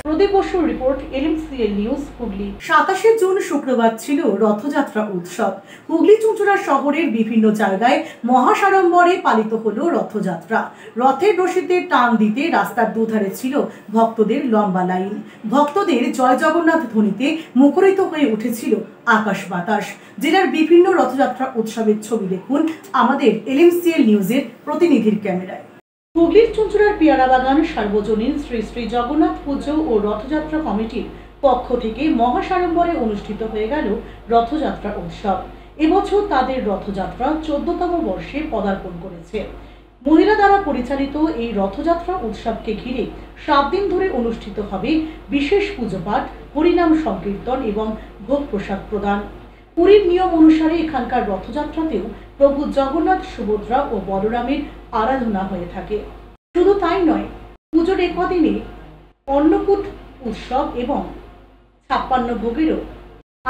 প্রদীপ বসুর রিপোর্ট, এলএমসিএল নিউজ, হুগলি। 27শে জুন শুক্রবার ছিল রথযাত্রা উৎসব। হুগলি চুঁচুড়া শহরের বিভিন্ন জায়গায় মহাসাড়ম্বরে পালিত হলো রথযাত্রা। রথের রশিতে টান দিতে রাস্তার দুধারে ছিল ভক্তদের লম্বা লাইন। ভক্তদের জয় জগন্নাথ ধ্বনিতে মুখরিত হয়ে উঠেছিল আকাশ বাতাস। জেলার বিভিন্ন রথযাত্রা উৎসবের ছবি দেখুন আমাদের এলএমসিএল নিউজের প্রতিনিধির ক্যামেরায়। হুগলির চুঁচুড়ার পেয়ারা বাগান সার্বজনীন শ্রী শ্রী জগন্নাথ পুজো ও রথযাত্রা কমিটির পক্ষ থেকে মহাসাড়ম্বরে অনুষ্ঠিত হয়ে গেল রথযাত্রা উৎসব। এবছর তাদের রথযাত্রা 14তম বর্ষে পদার্পণ করেছে। মহিলা দ্বারা পরিচালিত এই রথযাত্রা উৎসবকে ঘিরে 7 দিন ধরে অনুষ্ঠিত হবে বিশেষ পুজো পাঠ, হরিনাম সংকীর্তন এবং ভোগ প্রসাদ প্রদান। পুরীর নিয়ম অনুসারে এখানকার রথযাত্রাতেও প্রভু জগন্নাথ, সুভদ্রা ও বলরামের আরাধনা হয়ে থাকে। শুধু তাই নয়, পুজোর একদিনে অন্নকূট উৎসব এবং 56 ভোগেরও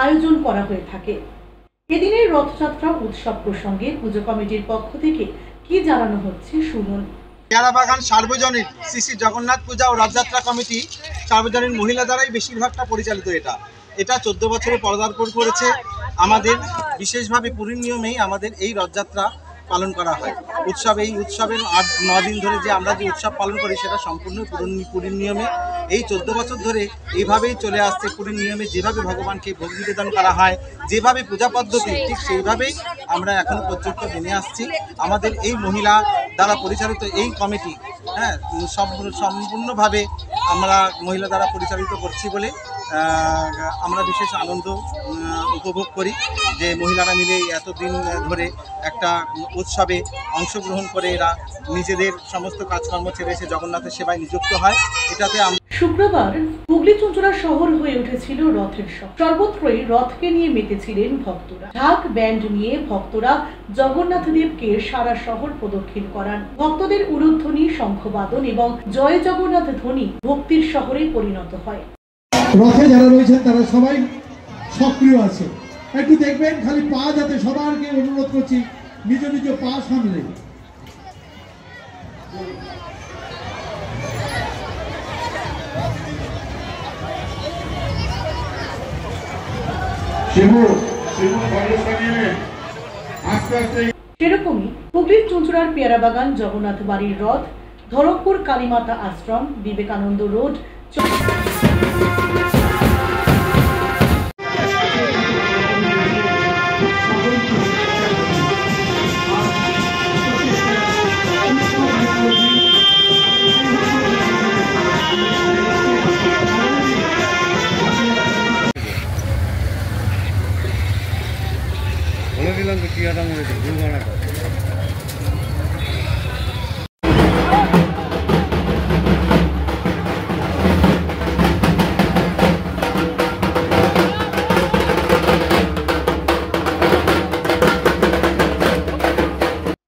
আয়োজন করা হয়ে থাকে। এদিনের রথযাত্রা উৎসব প্রসঙ্গে পুজো কমিটির পক্ষ থেকে কি জানানো হচ্ছে শুনুন। পেয়ারা বাগান সার্বজনীন শ্রী শ্রী জগন্নাথ পূজা ও রথযাত্রা কমিটি সার্বজনীন মহিলা দ্বারাই বেশিরভাগটা পরিচালিত। এটা 14 বছরে পদার্পণ করেছে। আমাদের বিশেষভাবে পুরীর নিয়মেই আমাদের এই রথযাত্রা পালন করা হয়। এই উৎসবের 8-9 দিন ধরে যে আমরা যে উৎসব পালন করি সেটা সম্পূর্ণ পুরীর নিয়মে। এই 14 বছর ধরে এইভাবেই চলে আসছে। পুরীর নিয়মে যেভাবে ভগবানকে ভোগ নিবেদন করা হয়, যেভাবে পূজা পদ্ধতি, ঠিক সেইভাবেই আমরা এখনো পর্যন্ত মেনে আসছি। আমাদের এই মহিলা দ্বারা পরিচালিত এই কমিটি সম্পূর্ণভাবে আমরা মহিলা দ্বারা পরিচালিত করছি বলে আমরা বিশেষ আনন্দ উপভোগ করি যে মহিলারা মিলে এতদিন ধরে একটা উৎসবে অংশগ্রহণ করে এরা নিজেদের সমস্ত কাজকর্ম ছেড়ে এসে জগন্নাথের সেবায় নিযুক্ত হয়। এটাতে শুক্রবার হুগলি চুঁচুড়া শহর হয়ে উঠেছিল রথের শহর। সর্বত্রই রথকে নিয়ে মেতেছিলেন ভক্তরা। ঢাক ব্যান্ড নিয়ে ভক্তরা জগন্নাথ দেবকে সারা শহর প্রদক্ষিণ করান। ভক্তদের উলুধ্বনি, শঙ্খবাদন এবং জয় জগন্নাথ ধ্বনি ভক্তির শহরে পরিণত হয়। রথে যারা রয়েছেন তারা সবাই সক্রিয় আছে, একটু দেখবেন খালি পা, যাতে সবারকে অনুরোধ করছি নিজ নিজ পা সামলে। সেরকমই হুগলির চুঁচুড়ার পেয়ারাবাগান জগন্নাথ বাড়ির রথ, ধরমপুর কালীমাতা আশ্রম, বিবেকানন্দ রোড,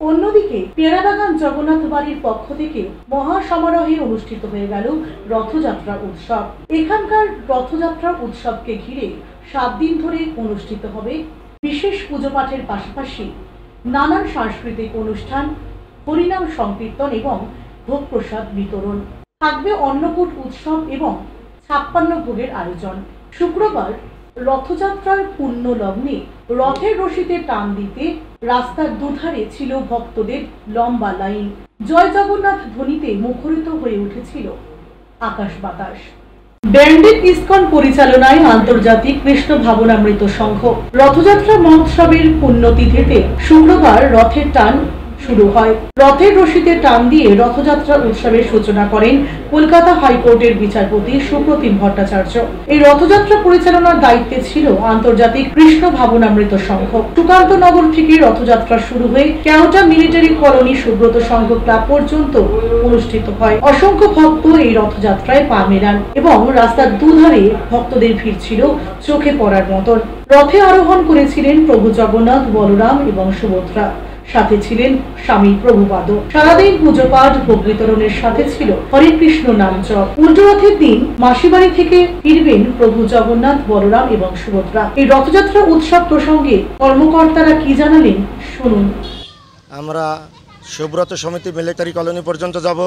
অন্যদিকে পেয়ারাবাগান জগন্নাথ বাড়ির পক্ষ থেকে মহাসমারোহে অনুষ্ঠিত হয়ে গেল রথযাত্রা উৎসব। এখানকার রথযাত্রা উৎসবকে ঘিরে 7 দিন ধরে অনুষ্ঠিত হবে বিশেষ পুজো পাঠের পাশাপাশি নানান সাংস্কৃতিক অনুষ্ঠান, হরিনাম সংকীর্তন এবং ভোগ প্রসাদ বিতরণ। থাকবে অন্নকূট উৎসব এবং 56 ভোগের আয়োজন। শুক্রবার রথযাত্রার পুণ্য লগ্নে রথের রশিতে টান দিতে রাস্তার দুধারে ছিল ভক্তদের লম্বা লাইন। জয় জগন্নাথ ধ্বনিতে মুখরিত হয়ে উঠেছিল আকাশ বাতাস। ব্যান্ডেড ইসকন পরিচালনায় আন্তর্জাতিক কৃষ্ণ ভাবনামৃত সংঘ রথযাত্রা মহোৎসবের পুণ্যতিথিতে শুক্রবার রথের টান শুরু হয়। রথের রশিতে টান দিয়ে রথযাত্রা উৎসবের সূচনা করেন কলকাতা হাইকোর্টের বিচারপতি সুপ্রতিম ভট্টাচার্য। এই রথযাত্রা পরিচালনার দায়িত্বে ছিল আন্তর্জাতিক কৃষ্ণ ভাবনামৃত সংঘ। সুকান্তনগর থেকে রথযাত্রা শুরু হয়ে কেওটা মিলিটারি কলোনি সুব্রত সংঘ ক্লাব পর্যন্ত অনুষ্ঠিত হয়। অসংখ্য ভক্ত এই রথযাত্রায় পা মেলান এবং রাস্তার দুধারে ভক্তদের ভিড় ছিল চোখে পড়ার মতন। রথে আরোহণ করেছিলেন প্রভু জগন্নাথ, বলরাম এবং সুভদ্রা, সাথে ছিলেন স্বামী প্রভুপাদ। সারাদিন পুজো পাঠ, ভোগ বিতরণের সাথে ছিল হরে কৃষ্ণ নাম জপ। উল্টো রথের দিন মাসিবাড়ি থেকে ফিরবেন প্রভু জগন্নাথ, বলরাম এবং সুভদ্রা। এই রথযাত্রা উৎসব প্রসঙ্গে কর্মকর্তারা কি জানালেন শুনুন। আমরা সুব্রত সমিতি মিলিটারি কলোনি পর্যন্ত যাব।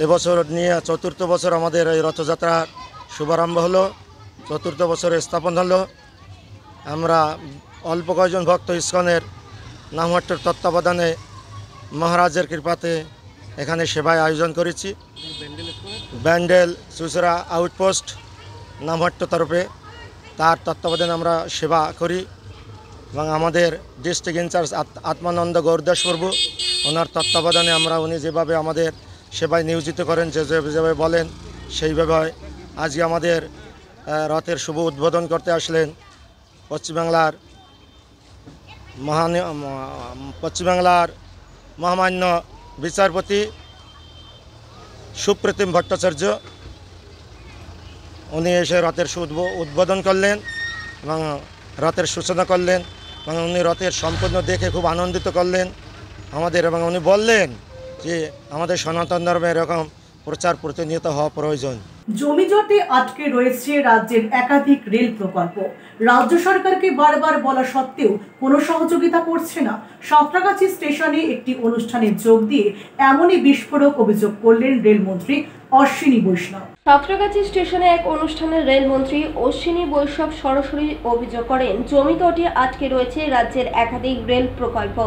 এবছর নিয়ে 4র্থ বছর আমাদের এই রথযাত্রার শুভারম্ভ হলো, 4র্থ বছরে স্থাপন হলো। আমরা অল্প কয়েকজন ভক্ত ইসকনের নামহট্টর তত্ত্বাবধানে মহারাজের কৃপাতে এখানে সেবায় আয়োজন করেছি। ব্যান্ডেল চুঁচুড়া আউটপোস্ট নামহট্ট তরফে তার তত্ত্বাবধানে আমরা সেবা করি এবং আমাদের ডিস্ট্রিক্ট ইনচার্জ আত্মানন্দ গৌরদাস প্রভু, ওনার তত্ত্বাবধানে আমরা উনি যেভাবে আমাদের সেবায় নিয়োজিত করেন, যেভাবে বলেন সেইভাবে হয়। আজকে আমাদের রথের শুভ উদ্বোধন করতে আসলেন পশ্চিমবাংলার মহামান্য বিচারপতি সুপ্রতিম ভট্টাচার্য। উনি এসে রথের উদ্বোধন করলেন এবং রথের সূচনা করলেন এবং উনি রথের সম্পূর্ণ দেখে খুব আনন্দিত করলেন আমাদের, এবং উনি বললেন যে আমাদের সনাতন ধর্মে এরকম প্রচার প্রতিনিয়ত হওয়া প্রয়োজন। জমিজটে আটকে রয়েছে রাজ্যের একাধিক রেল প্রকল্প। রাজ্য সরকারকে বারবার বলা সত্ত্বেও কোনো সহযোগিতা করছে না। সাঁতরাগাছি স্টেশনে একটি অনুষ্ঠানে যোগ দিয়ে এমনই বিস্ফোরক অভিযোগ করলেন রেলমন্ত্রী অশ্বিনী বৈষ্ণব। সাঁতরাগাছি স্টেশনে এক অনুষ্ঠানে রেলমন্ত্রী অশ্বিনী বৈষ্ণব সরাসরি অভিযোগ করেন জমি তটে আটকে রয়েছে রাজ্যের একাধিক রেল প্রকল্প।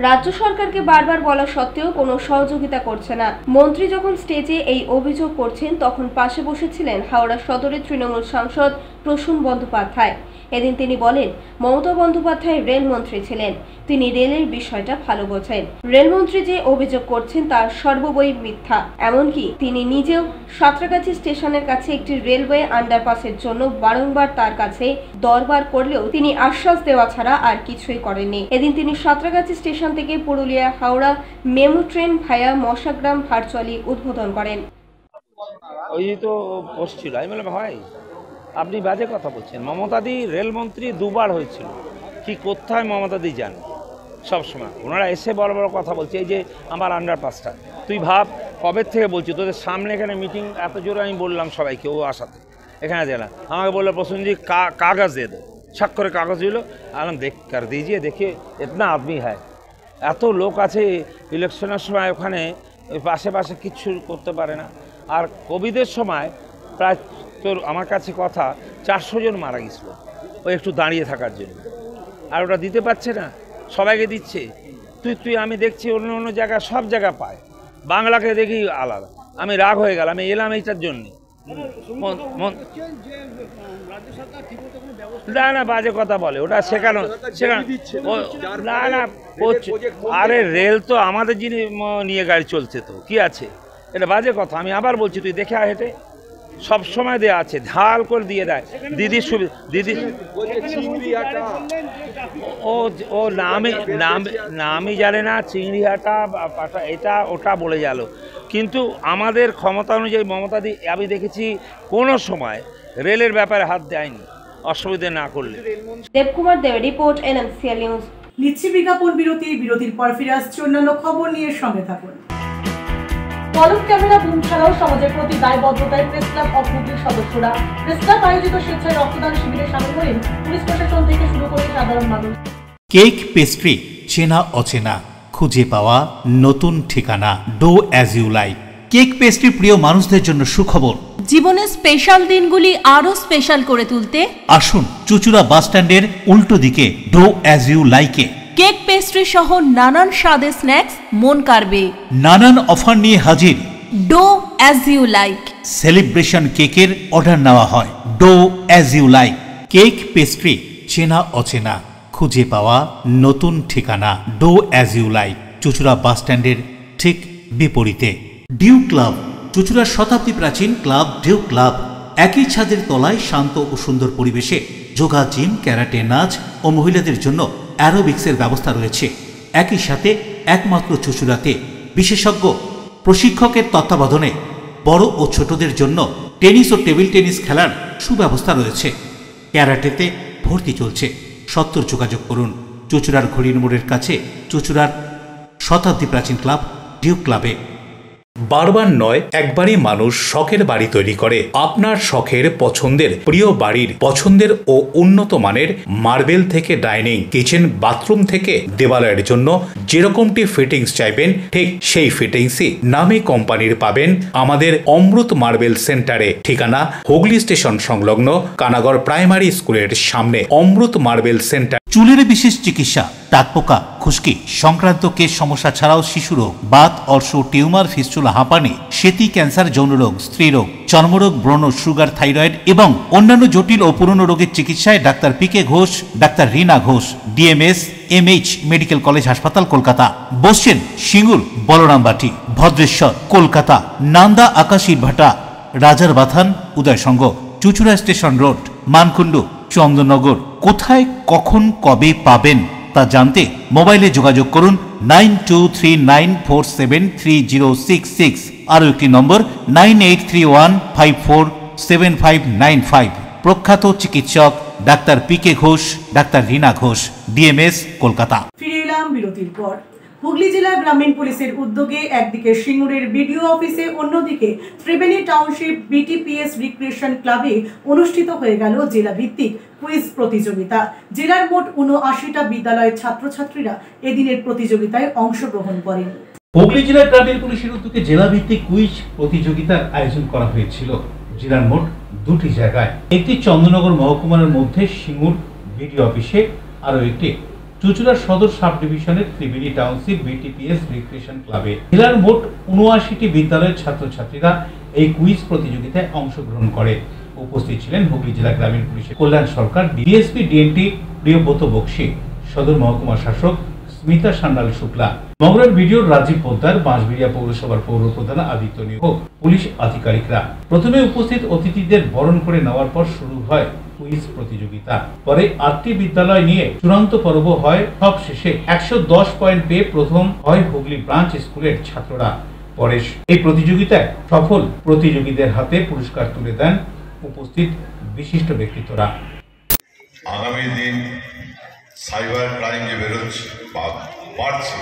রাজ্য সরকারকে বারবার বলা সত্ত্বেও কোনো সহযোগিতা করছে না। মন্ত্রী যখন স্টেজে এই অভিযোগ করছেন তখন পাশে বসেছিলেন হাওড়া সদরের তৃণমূল সাংসদ প্রসূন বন্দ্যোপাধ্যায়। এদিন তিনি বলেন মমতা বন্দ্যোপাধ্যায় রেলমন্ত্রী ছিলেন, তিনি রেলের বিষয়টা ভালো বোঝেন। রেলমন্ত্রী যে অভিযোগ করছেন তা সর্ববৈ মিথ্যা। এমনকি তিনি নিজেও সাঁতরাগাছি স্টেশনের কাছে একটি রেলওয়ে আন্ডারপাসের জন্য বারংবার তার কাছে দরবার করলেও তিনি আশ্বাস দেওয়া ছাড়া আর কিছুই করেননি। এদিন তিনি সাঁতরাগাছি স্টেশন থেকে পুরুলিয়া হাওড়া মেমু ট্রেন ভায়া মশাগ্রাম ভার্চুয়ালি উদ্বোধন করেন। ওই তো পোস্ট ছিল, আমি বললাম ভাই আপনি বাজে কথা বলছেন। মমতাদি রেলমন্ত্রী দুবার হয়েছিল, কি কোথায় মমতাদি যান সবসময়, ওনারা এসে বড় বড় কথা বলছে। এই যে আমার আন্ডারপাসটা তুই ভাব কবে থেকে বলছি, তোদের সামনে এখানে মিটিং এত জোরে আমি বললাম সবাইকে ও আসাতে, এখানে দিলাম আমাকে বললো প্রসূনজি কাগজ দিয়ে দো, স্বাক্ষরে কাগজ দিল, আলাম দেখ কর দিজিয়ে, দেখে এতনা আদমি হয়, এত লোক আছে ইলেকশনের সময় ওখানে ওই পাশে পাশে কিচ্ছু করতে পারে না। আর কোভিডের সময় প্রায় তোর আমার কাছে কথা 400 জন মারা গেছিল ওই একটু দাঁড়িয়ে থাকার জন্য, আর ওটা দিতে পারছে না, সবাইকে দিচ্ছে। তুই আমি দেখছি অন্য অন্য জায়গায় সব জায়গা পায়, বাংলাকে দেখি আলাদা। আমি রাগ হয়ে গেলাম, আমি এলাম এইটার জন্যে। না না বাজে কথা বলে, ওটা শেখানো না না আরে রেল তো আমাদের যিনি নিয়ে গাড়ি চলছে, তো কি আছে, এটা বাজে কথা। আমি আবার বলছি তুই দেখে হেঁটে সব সময় দেওয়া আছে, ঢাল করে দিয়ে দেয়। দিদির সুবিধা দিদি ও নামই জানে না, চিংড়িহাটা এটা ওটা বলে গেল। কিন্তু আমাদের ক্ষমতা অনুযায়ী মমতাদি আমি দেখেছি কোনো সময় রেলের ব্যাপারে হাত দেয়নি, অসুবিধে না করলে। দেবকুমার দেবের রিপোর্ট, NMCL নিউজ। নিচ্ছি বিজ্ঞাপন বিরতি, বিরতির পর ফিরে আসছে অন্যান্য খবর নিয়ে, সঙ্গে থাকুন। কলম ক্যামেরা বুম ছাড়াও সমাজের প্রতি দায়বদ্ধতায় প্রেস ক্লাব অফ হুগলির সদস্যরা প্রেস ক্লাব আয়োজিত স্বেচ্ছায় রক্তদান শিবিরে সামিল হলেন পুলিশ প্রশাসন থেকে শুরু করে সাধারণ মানুষ। কেক পেস্ট্রি, চেনা অচেনা, খুঁজে পাওয়া নতুন ঠিকানা, do as you like. Cake pastry প্রিয় মানুষদের জন্য সুখবর, জীবনের স্পেশাল দিনগুলি আরো স্পেশাল করে তুলতে আসুন চুচুড়া বাস স্ট্যান্ডের উল্টো দিকে ডো অ্যাজ ইউ লাইকে। কেক পেস্ট্রি সহ নানান স্বাদের স্ন্যাক্স মন কাড়বে, নানান অফার নিয়ে হাজির। Do as you like celebration কেকের অর্ডার নেওয়া হয়। Do as you like. Cake pastry, চেনা অচেনা, খুঁজে পাওয়া নতুন ঠিকানা, ডো অ্যাজ ইউ লাইক, চুচুড়া বাস স্ট্যান্ডের ঠিক বিপরীতে। ডিউ ক্লাব, চুচুড়ার শতাব্দী প্রাচীন ক্লাব ডিউ ক্লাব। একই ছাদের তলায় শান্ত ও সুন্দর পরিবেশে যোগা, জিম, ক্যারাটে, নাচ ও মহিলাদের জন্য অ্যারোবিক্সের ব্যবস্থা রয়েছে। একই সাথে একমাত্র চুচুড়াতে বিশেষজ্ঞ প্রশিক্ষকের তত্ত্বাবধানে বড় ও ছোটদের জন্য টেনিস ও টেবিল টেনিস খেলার সুব্যবস্থা রয়েছে। ক্যারাটেতে ভর্তি চলছে। সত্তর যোগাযোগ করুন চুচুড়ার ঘড়ির মোড়ের কাছে চুচুড়ার শতাব্দী প্রাচীন ক্লাব ডিউ ক্লাবে। বারবার নয়, একবারই মানুষ শখের বাড়ি তৈরি করে। আপনার শখের পছন্দের প্রিয় বাড়ির পছন্দের ও উন্নত মানের মার্বেল থেকে ডাইনিং, কিচেন, বাথরুম থেকে দেওয়ালের জন্য যেরকমটি ফিটিংস চাইবেন ঠিক সেই ফিটিংসই নামী কোম্পানির পাবেন আমাদের অমৃত মার্বেল সেন্টারে। ঠিকানা হুগলি স্টেশন সংলগ্ন কানাগড় প্রাইমারি স্কুলের সামনে অমৃত মার্বেল সেন্টার। চুলের বিশেষ চিকিৎসা, টাকপোকা, খুশকি সংক্রান্ত কেশ সমস্যা ছাড়াও শিশুরোগ, বাত, অর্শ, টিউমার, ফিস্টুলা, হাঁপানি, সেতি, ক্যান্সার, যৌনরোগ, স্ত্রীরোগ, চর্মরোগ, ব্রণ, সুগার, থাইরয়েড এবং অন্যান্য জটিল ও পুরনো রোগের চিকিৎসায় doctor PK Ghosh, doctor Rina Ghosh, DMS MH medical college হাসপাতাল, কলকাতা। বসছেন সিঙ্গুর, বলরামবাটি, ভদ্রেশ্বর, কলকাতা। নান্দা, আকাশ, ইটভাটা, রাজার বাথান, উদয়সঙ্গ, চুচুড়া স্টেশন রোড, মানকুণ্ডু, চন্দননগর। কোথায়, কখন, কবে পাবেন তা জানতে মোবাইলে যোগাযোগ করুন 9239473066। আরও একটি নম্বর 9831547595। প্রখ্যাত চিকিৎসক doctor PK Ghosh, doctor Rina Ghosh, DMS, Kolkata. ফিরে এলাম বিরতির পর। হুগলি জেলা গ্রামীণ পুলিশের উদ্যোগে একদিকে সিঙ্গুরের BDO অফিসে, অন্যদিকে ত্রিবেণী টাউনশিপ BTPS রিক্রিয়েশন ক্লাবে অনুষ্ঠিত হয়ে গেল জেলা ভিত্তিক কুইজ প্রতিযোগিতা। জেলার মোট ৭৯টা বিদ্যালয়ের ছাত্রছাত্রীরা এদিনের প্রতিযোগিতায় অংশগ্রহণ করেন। হুগলি জেলা গ্রামীণ পুলিশের উদ্যোগে জেলা ভিত্তিক কুইজ প্রতিযোগিতার আয়োজন করা হয়েছিল। জেলার মোট 2টি জায়গায়, একটি চন্দননগর মহকুমার মধ্যে সিঙ্গুর বিডিও অফিসে, আরও একটি চুঁচুড়া সদর সাব ডিভিশনের ত্রিবেণী টাউনশিপ বিটিপিএস রিক্রিয়েশন ক্লাবে। জেলার মোট 79টি বিদ্যালয়ের ছাত্রছাত্রীরা এই কুইজ প্রতিযোগিতায় অংশগ্রহণ করে। উপস্থিত ছিলেন হুগলি জেলা গ্রামীণ পুলিশের কল্যাণ সরকার ডিএসপি ডিএনটি প্রিয়ব্রত বক্সি, সদর মহকুমা শাসক স্মিতা সান্যাল শুক্লা, মগরার বিডিওর রাজীব পোদ্দার, বাঁশবেড়িয়া পৌরসভার পৌর প্রধান আদিত্য নিয়োগ, পুলিশ আধিকারিকরা। প্রথমে উপস্থিত অতিথিদের বরণ করে নেওয়ার পর শুরু হয় কুইজ প্রতিযোগিতা। পরে 8টি বিদ্যালয় নিয়ে চূড়ান্ত পর্ব হয়। সব শেষে 110 পয়েন্ট পেয়ে প্রথম হয় হুগলি ব্রাঞ্চ স্কুলের ছাত্ররা। পরে এই প্রতিযোগিতায় সফল প্রতিযোগীদের হাতে পুরস্কার তুলে দেন উপস্থিত বিশিষ্ট ব্যক্তিত্বরা। আগামী দিন সাইবার ক্রাইম যে বেরোচ্ছে বা বাড়ছে,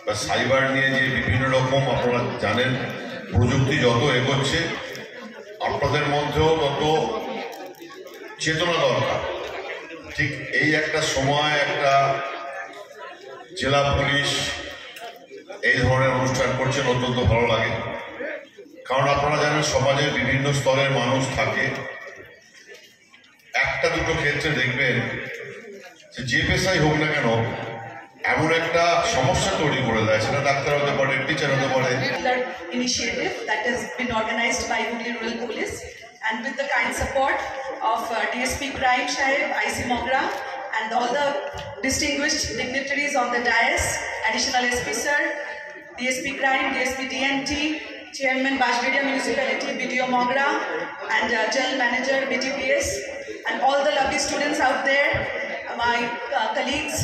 বা সাইবার নিয়ে যে বিভিন্ন রকম আপনারা জানেন প্রযুক্তি যত এগোচ্ছে আপনাদের মধ্যেও তত চেতনা দরকার। ঠিক এই একটা সময় একটা জেলা পুলিশ এই ধরনের অনুষ্ঠান করছেন, অত্যন্ত ভালো লাগে। কারণ আপনারা জানেন সমাজের বিভিন্ন স্তরের মানুষ থাকে, একটা দুটো ক্ষেত্রে দেখবেন যে পেশাই হোক না কেন এমন একটা সমস্যা তৈরি করে দেয়, সেটা ডাক্তার হতে পারে, টিচার হতে পারে। Initiative that has been organized by Hooghly Rural Police and with the kind support of DSP Crime Sahib, IC Mogra and all the distinguished dignitaries on the dais, Additional SP Sir, DSP Crime, DSP DNT, Chairman Bashbedia Municipality, BDO Mogra and General Manager BTPS and all the lovely students out there, my colleagues,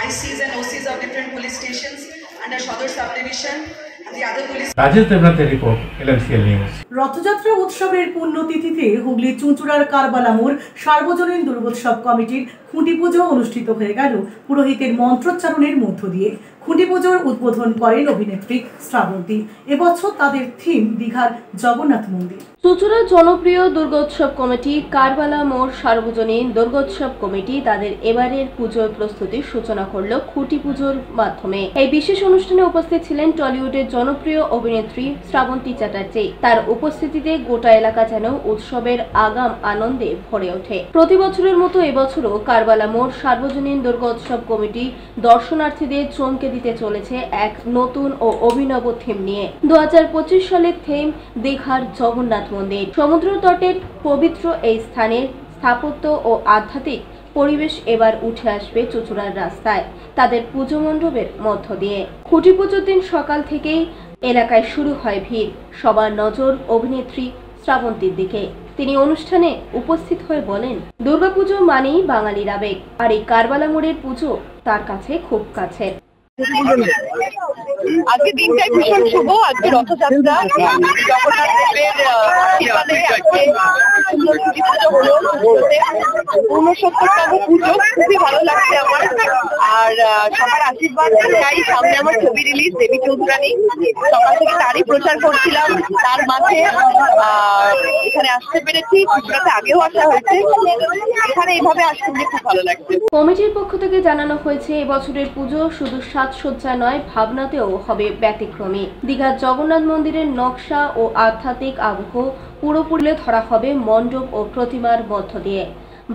ICs and OCs of different police stations under Shodor Subdivision and the other police. Rajesh দেবনাথের report, LMCL news. Rath Yatra উৎসবের পুণ্যতিথিতে হুগলি চুঁচুড়ার কারবালা মোড় সার্বজনীন দুর্গোৎসব কমিটির খুঁটি পুজো অনুষ্ঠিত হয়ে গেল পুরোহিতের মন্ত্রোচ্চারণের মধ্য দিয়ে। খুঁটি পুজোর উদ্বোধন করেন অভিনেত্রী শ্রাবন্তী। এবছর তাদের থিম দীঘার জগন্নাথ মন্দির। চুঁচুড়ার জনপ্রিয় দুর্গোৎসব কমিটি কারবালা মোড় সার্বজনীন দুর্গোৎসব কমিটি তাদের এবারের পুজোর প্রস্তুতির সূচনা করল খুঁটি পুজোর মাধ্যমে। এই বিশেষ অনুষ্ঠানে উপস্থিত ছিলেন টলিউডের জনপ্রিয় অভিনেত্রী শ্রাবন্তী চ্যাটার্জি। তার উপস্থিতিতে গোটা এলাকা যেন উৎসবের আগাম আনন্দে ভরে ওঠে। প্রতি বছরের মতো এবছরও কারবালা মোড় সার্বজনীন দুর্গোৎসব কমিটি দর্শনার্থীদের চমকে দিতে চলেছে এক নতুন ও অভিনব থিম নিয়ে। 2025 সালের থিম দীঘার জগন্নাথ মন্দির। সমুদ্র তটের পবিত্র এই স্থানের স্থাপত্য ও আধ্যাত্মিক পরিবেশ এবার উঠে আসবে চুঁচুড়ার রাস্তায় তাদের পুজো মণ্ডপের মধ্য দিয়ে। খুঁটি পুজোর দিন সকাল থেকেই এলাকায় শুরু হয় ভিড়। সবার নজর অভিনেত্রী শ্রাবন্তীর দিকে। তিনি অনুষ্ঠানে উপস্থিত হয়ে বলেন, দুর্গাপুজো মানেই বাঙালির আবেগ, আর এই কারবালা মোড়ের পুজো তার কাছে খুব কাছের। আজকে দিনটাই ভীষণ শুভ। আজকে রথযাত্রা, জগন্নাথ দেবের ঊনসত্তরতম পুজো। খুবই ভালো লাগছে আমার, আর সবার আশীর্বাদ চাই। সামনে আমার ছবি রিলিজ দেবী চৌধুরানী, সকাল থেকে তারই প্রচার করছিলাম। তার মাঝে এখানে আসতে পেরেছি, কিছুটাতে আগেও আসা হয়েছে। এখানে এইভাবে আসতে খুব ভালো লাগছে। কমিটির পক্ষ থেকে জানানো হয়েছে এবছরের পুজো শুধু সাজসজ্জা নয়, ভাবনাতেও হবে ব্যতিক্রমী। দীঘার জগন্নাথ মন্দিরের নকশা ও আধ্যাত্মিক আবহ পুরোপুরি ধরা হবে মণ্ডপ ও প্রতিমার মধ্য দিয়ে।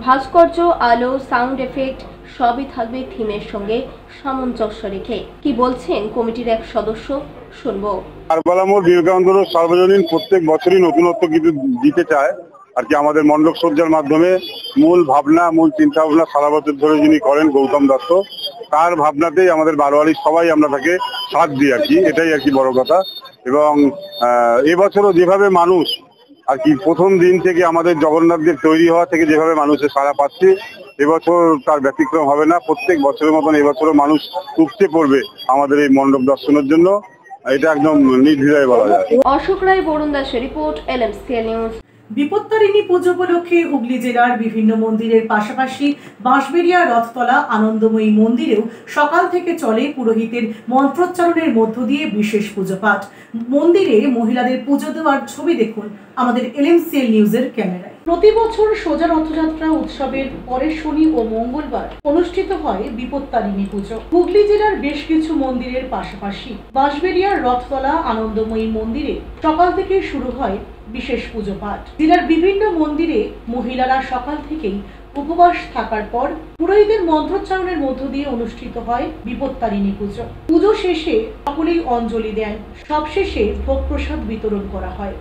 ভাস্কর্য, আলো, সাউন্ড এফেক্ট সবই থাকবে থিমের সঙ্গে সামঞ্জস্য রেখে। কি বলছেন কমিটির এক সদস্য, শুনবো। কারবালা মোড় বিবেকানন্দ সার্বজনীন প্রত্যেক বছরই নতুনত্ব কিছু দিতে চায় আর কি। আমাদের মণ্ডপ সজ্জার মাধ্যমে মূল ভাবনা, মূল চিন্তা ভাবনা সারা বছর ধরে যিনি করেন গৌতম দত্ত, তার ভাবনাতেই আমাদের বারোয়ারি সবাই আমরা তাকে সাথ দিই আর কি। এটাই আর কি বড় কথা। এবং এবছরও যেভাবে মানুষ আর কি প্রথম দিন থেকে আমাদের জগন্নাথদের তৈরি হওয়া থেকে যেভাবে মানুষের সাড়া পাচ্ছে, এবছর তার ব্যতিক্রম হবে না। প্রত্যেক বছরের মতন এবছরও মানুষ উপচে পড়বে আমাদের এই মণ্ডপ দর্শনের জন্য, এটা একদম নির্দ্বিধায় বলা যায়। অশোক রায়, বরুণ দাসের রিপোর্ট, LMCL নিউজ। বিপত্তারিণী পুজো উপলক্ষে হুগলি জেলার বিভিন্ন মন্দিরের পাশাপাশি বাঁশবেড়িয়া রথতলা আনন্দময়ী মন্দিরেও সকাল থেকে চলে পুরোহিতের মন্ত্রোচ্চারণের মধ্য দিয়ে বিশেষ পুজো পাঠ। মন্দিরে মহিলাদের পুজো দেওয়ার ছবি দেখুন আমাদের LMCL নিউজের ক্যামেরায়। প্রতি বছর সোজা রথযাত্রা উৎসবের পরের শনি ও মঙ্গলবার অনুষ্ঠিত হয় বিপত্তারিণী পুজো। হুগলি জেলার বেশ কিছু মন্দিরের পাশাপাশি বাঁশবেড়িয়ার রথতলা আনন্দময়ী মন্দিরে সকাল থেকে শুরু হয় বিশেষ পুজো পাঠ। জেলার বিভিন্ন মন্দিরে মহিলারা সকাল থেকেই উপবাস থাকার পর পুরোহিতের মন্ত্রোচ্চারণের মধ্য দিয়ে অনুষ্ঠিত হয় বিপত্তারিণী পুজো। পুজো শেষে সকলেই অঞ্জলি দেন। সবশেষে ভোগ প্রসাদ বিতরণ করা হয়।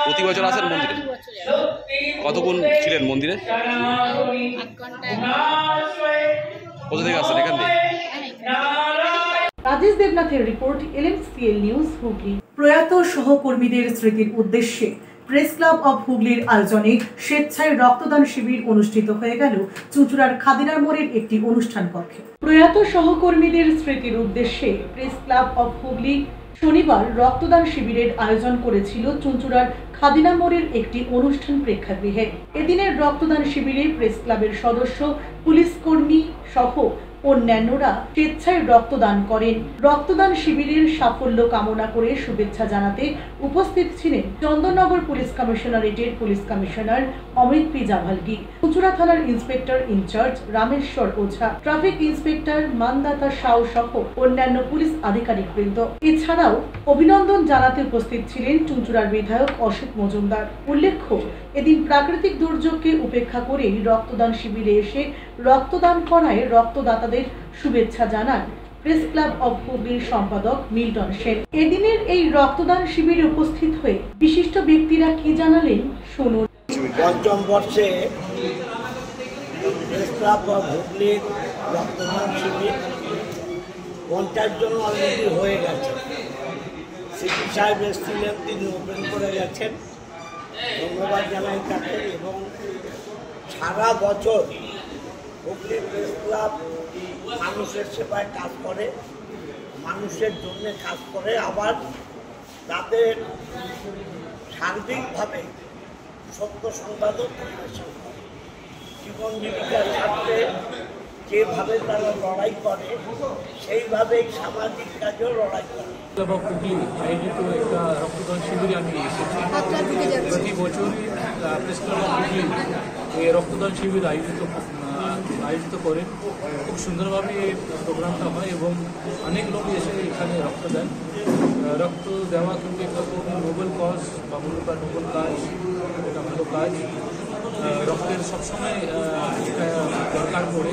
প্রতি বছর আসেন মন্দিরে? কতক্ষণ ছিলেন মন্দিরে? কোথা থেকে আসেন? এখান থেকে? রাজেশ দেবনাথের রিপোর্ট, LMCL নিউজ হুগলি। প্রয়াত সহকর্মীদের স্মৃতির উদ্দেশ্যে প্রেস ক্লাব অব হুগলির আয়োজনে স্বেচ্ছায় রক্তদান শিবির অনুষ্ঠিত হয়ে গেল চুঁচুড়ার খাদিনার মোড়ের একটি অনুষ্ঠান কক্ষে। প্রয়াত সহকর্মীদের স্মৃতির উদ্দেশ্যে প্রেস ক্লাব অব হুগলি শনিবার রক্তদান শিবিরের আয়োজন করেছিল চুঁচুড়ার খাদিনা মোড়ের একটি অনুষ্ঠান প্রেক্ষাগৃহে। এদিনের রক্তদান শিবিরে প্রেস ক্লাবের সদস্য, পুলিশ কর্মী সহ অন্যান্যরা স্বেচ্ছায় রক্তদান করেন। রক্তদান শিবিরের সাফল্য কামনা করে শুভেচ্ছা জানাতে উপস্থিত ছিলেন চন্দননগর পুলিশ কমিশনারেটের police commissioner Amit P Javalgi, চুঁচুড়া থানার inspector in charge Rameshwar Ojha, traffic inspector Mandata Shaw সহ অন্যান্য পুলিশ আধিকারিকবৃন্দ। এছাড়াও অভিনন্দন জানাতে উপস্থিত ছিলেন চুঁচুড়ার বিধায়ক অসিত মজুমদার। উল্লেখ্য, এদিন প্রাকৃতিক দুর্যোগকে উপেক্ষা করেই রক্তদান শিবিরে এসে রক্তদান করায় রক্তদাতাদের শুভেচ্ছা জানান প্রেস ক্লাব অব হুগলির সম্পাদক মিল্টন সেন। এদিনের এই রক্তদান শিবিরে উপস্থিত হয়ে বিশিষ্ট ব্যক্তিরা কি জানালেন শুনুন। পঞ্চম বর্ষে প্রেস ক্লাব অব হুগলির রক্তদান শিবির 50 জন অলরেডি হয়ে গেছে। সিপি সাহেব এসেছিলেন, তিনি ওপেন করে গেছেন, ধন্যবাদ জানাই তাকে। এবং সারা বছর হুগলি প্রেস ক্লাব মানুষের সেবায় কাজ করে, মানুষের জন্য কাজ করে, আবার তাদের সার্বিকভাবে সত্য সংবাদও পরিবেশন করে। জীবন জীবিকার স্বার্থে যেভাবে তারা লড়াই করে, সেইভাবেই সামাজিক কাজেও লড়াই করে। আয়োজিত একটা রক্তদান শিবিরে আমি এসেছি। প্রতি বছরই প্রেস ক্লাব অফ হুগলি এই রক্তদান শিবির আয়োজিত করে। খুব সুন্দরভাবে প্রোগ্রামটা হয় এবং অনেক লোক এসে এখানে রক্ত দেন। রক্ত দেওয়া কিন্তু একটা খুব নোবেল কজ বা নোবেল কাজ, এটা ভালো কাজ। রক্তের সবসময় দরকার পড়ে।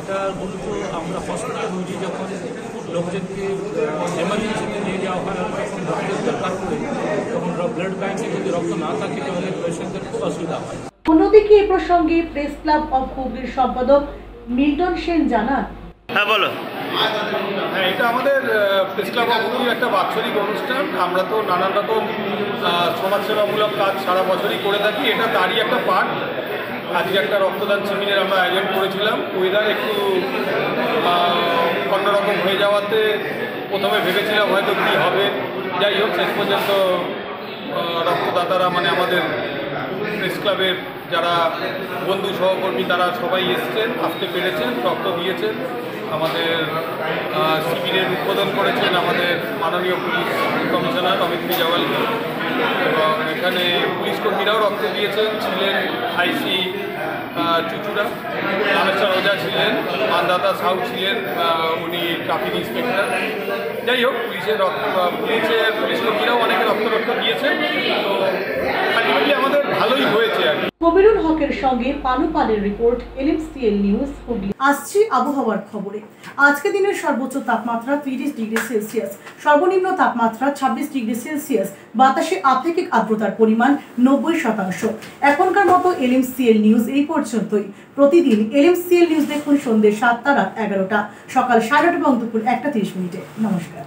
এটা গুরুত্ব আমরা হসপিটালে রুগী যখন লোকজনকে এমার্জেন্সিতে নিয়ে যাওয়া হয়, তখন রক্তের দরকার পড়ে, তখন ব্লাড ব্যাঙ্কে যদি রক্ত না থাকে তাহলে পেশেন্টদের খুব অসুবিধা হয়। অন্যদিকে এ প্রসঙ্গে প্রেস ক্লাব অব হুগলির সম্পাদক মিল্টন সেন জানান, হ্যাঁ বলো। হ্যাঁ, এটা আমাদের প্রেস ক্লাব অব হুগলির একটা বাৎসরিক অনুষ্ঠান। আমরা তো নানান রকম সমাজসেবামূলক কাজ সারা বছরই করে থাকি, এটা তারই একটা পার্ট। আজকে একটা রক্তদান শিবিরের আমরা আয়োজন করেছিলাম। ওয়েদার একটু অন্যরকম হয়ে যাওয়াতে প্রথমে ভেবেছিলাম হয়তো কী হবে, যাই হোক শেষ পর্যন্ত রক্তদাতারা মানে আমাদের প্রেস ক্লাবের যারা বন্ধু সহকর্মী তারা সবাই এসছেন, আসতে পেরেছেন, রক্ত দিয়েছেন। আমাদের শিবিরের উদ্বোধন করেছেন আমাদের মাননীয় police commissioner Amit P Javalgi, এবং এখানে পুলিশ কর্মীরাও রক্ত দিয়েছেন। ছিলেন আইসি চুঁচুড়া রামেশ্বর ওঝা ছিলেন, মানদাতা সাউ ছিলেন, উনি ট্রাফিক ইন্সপেক্টর। যাই হোক, পুলিশ কর্মীরাও অনেকে রক্ত দিয়েছেন। তো আলটিমেটলি আমাদের ভালোই হয়েছে আর কি। কবিরুল হকের সঙ্গে পানু পালের রিপোর্ট, LMCL নিউজ হুগলি। আসছি আবহাওয়ার খবরে। আজকে দিনের সর্বোচ্চ তাপমাত্রা 30 ডিগ্রি সেলসিয়াস, সর্বনিম্ন তাপমাত্রা 26 ডিগ্রি সেলসিয়াস। বাতাসে আপেক্ষিক আর্দ্রতার পরিমাণ 90%। এখনকার মতো LMCL নিউজ এই পর্যন্তই। প্রতিদিন LMCL নিউজ দেখুন সন্ধ্যে 7টা, রাত 11টা, সকাল 9:30 এবং দুপুর 1টা 30 মিনিটে। নমস্কার।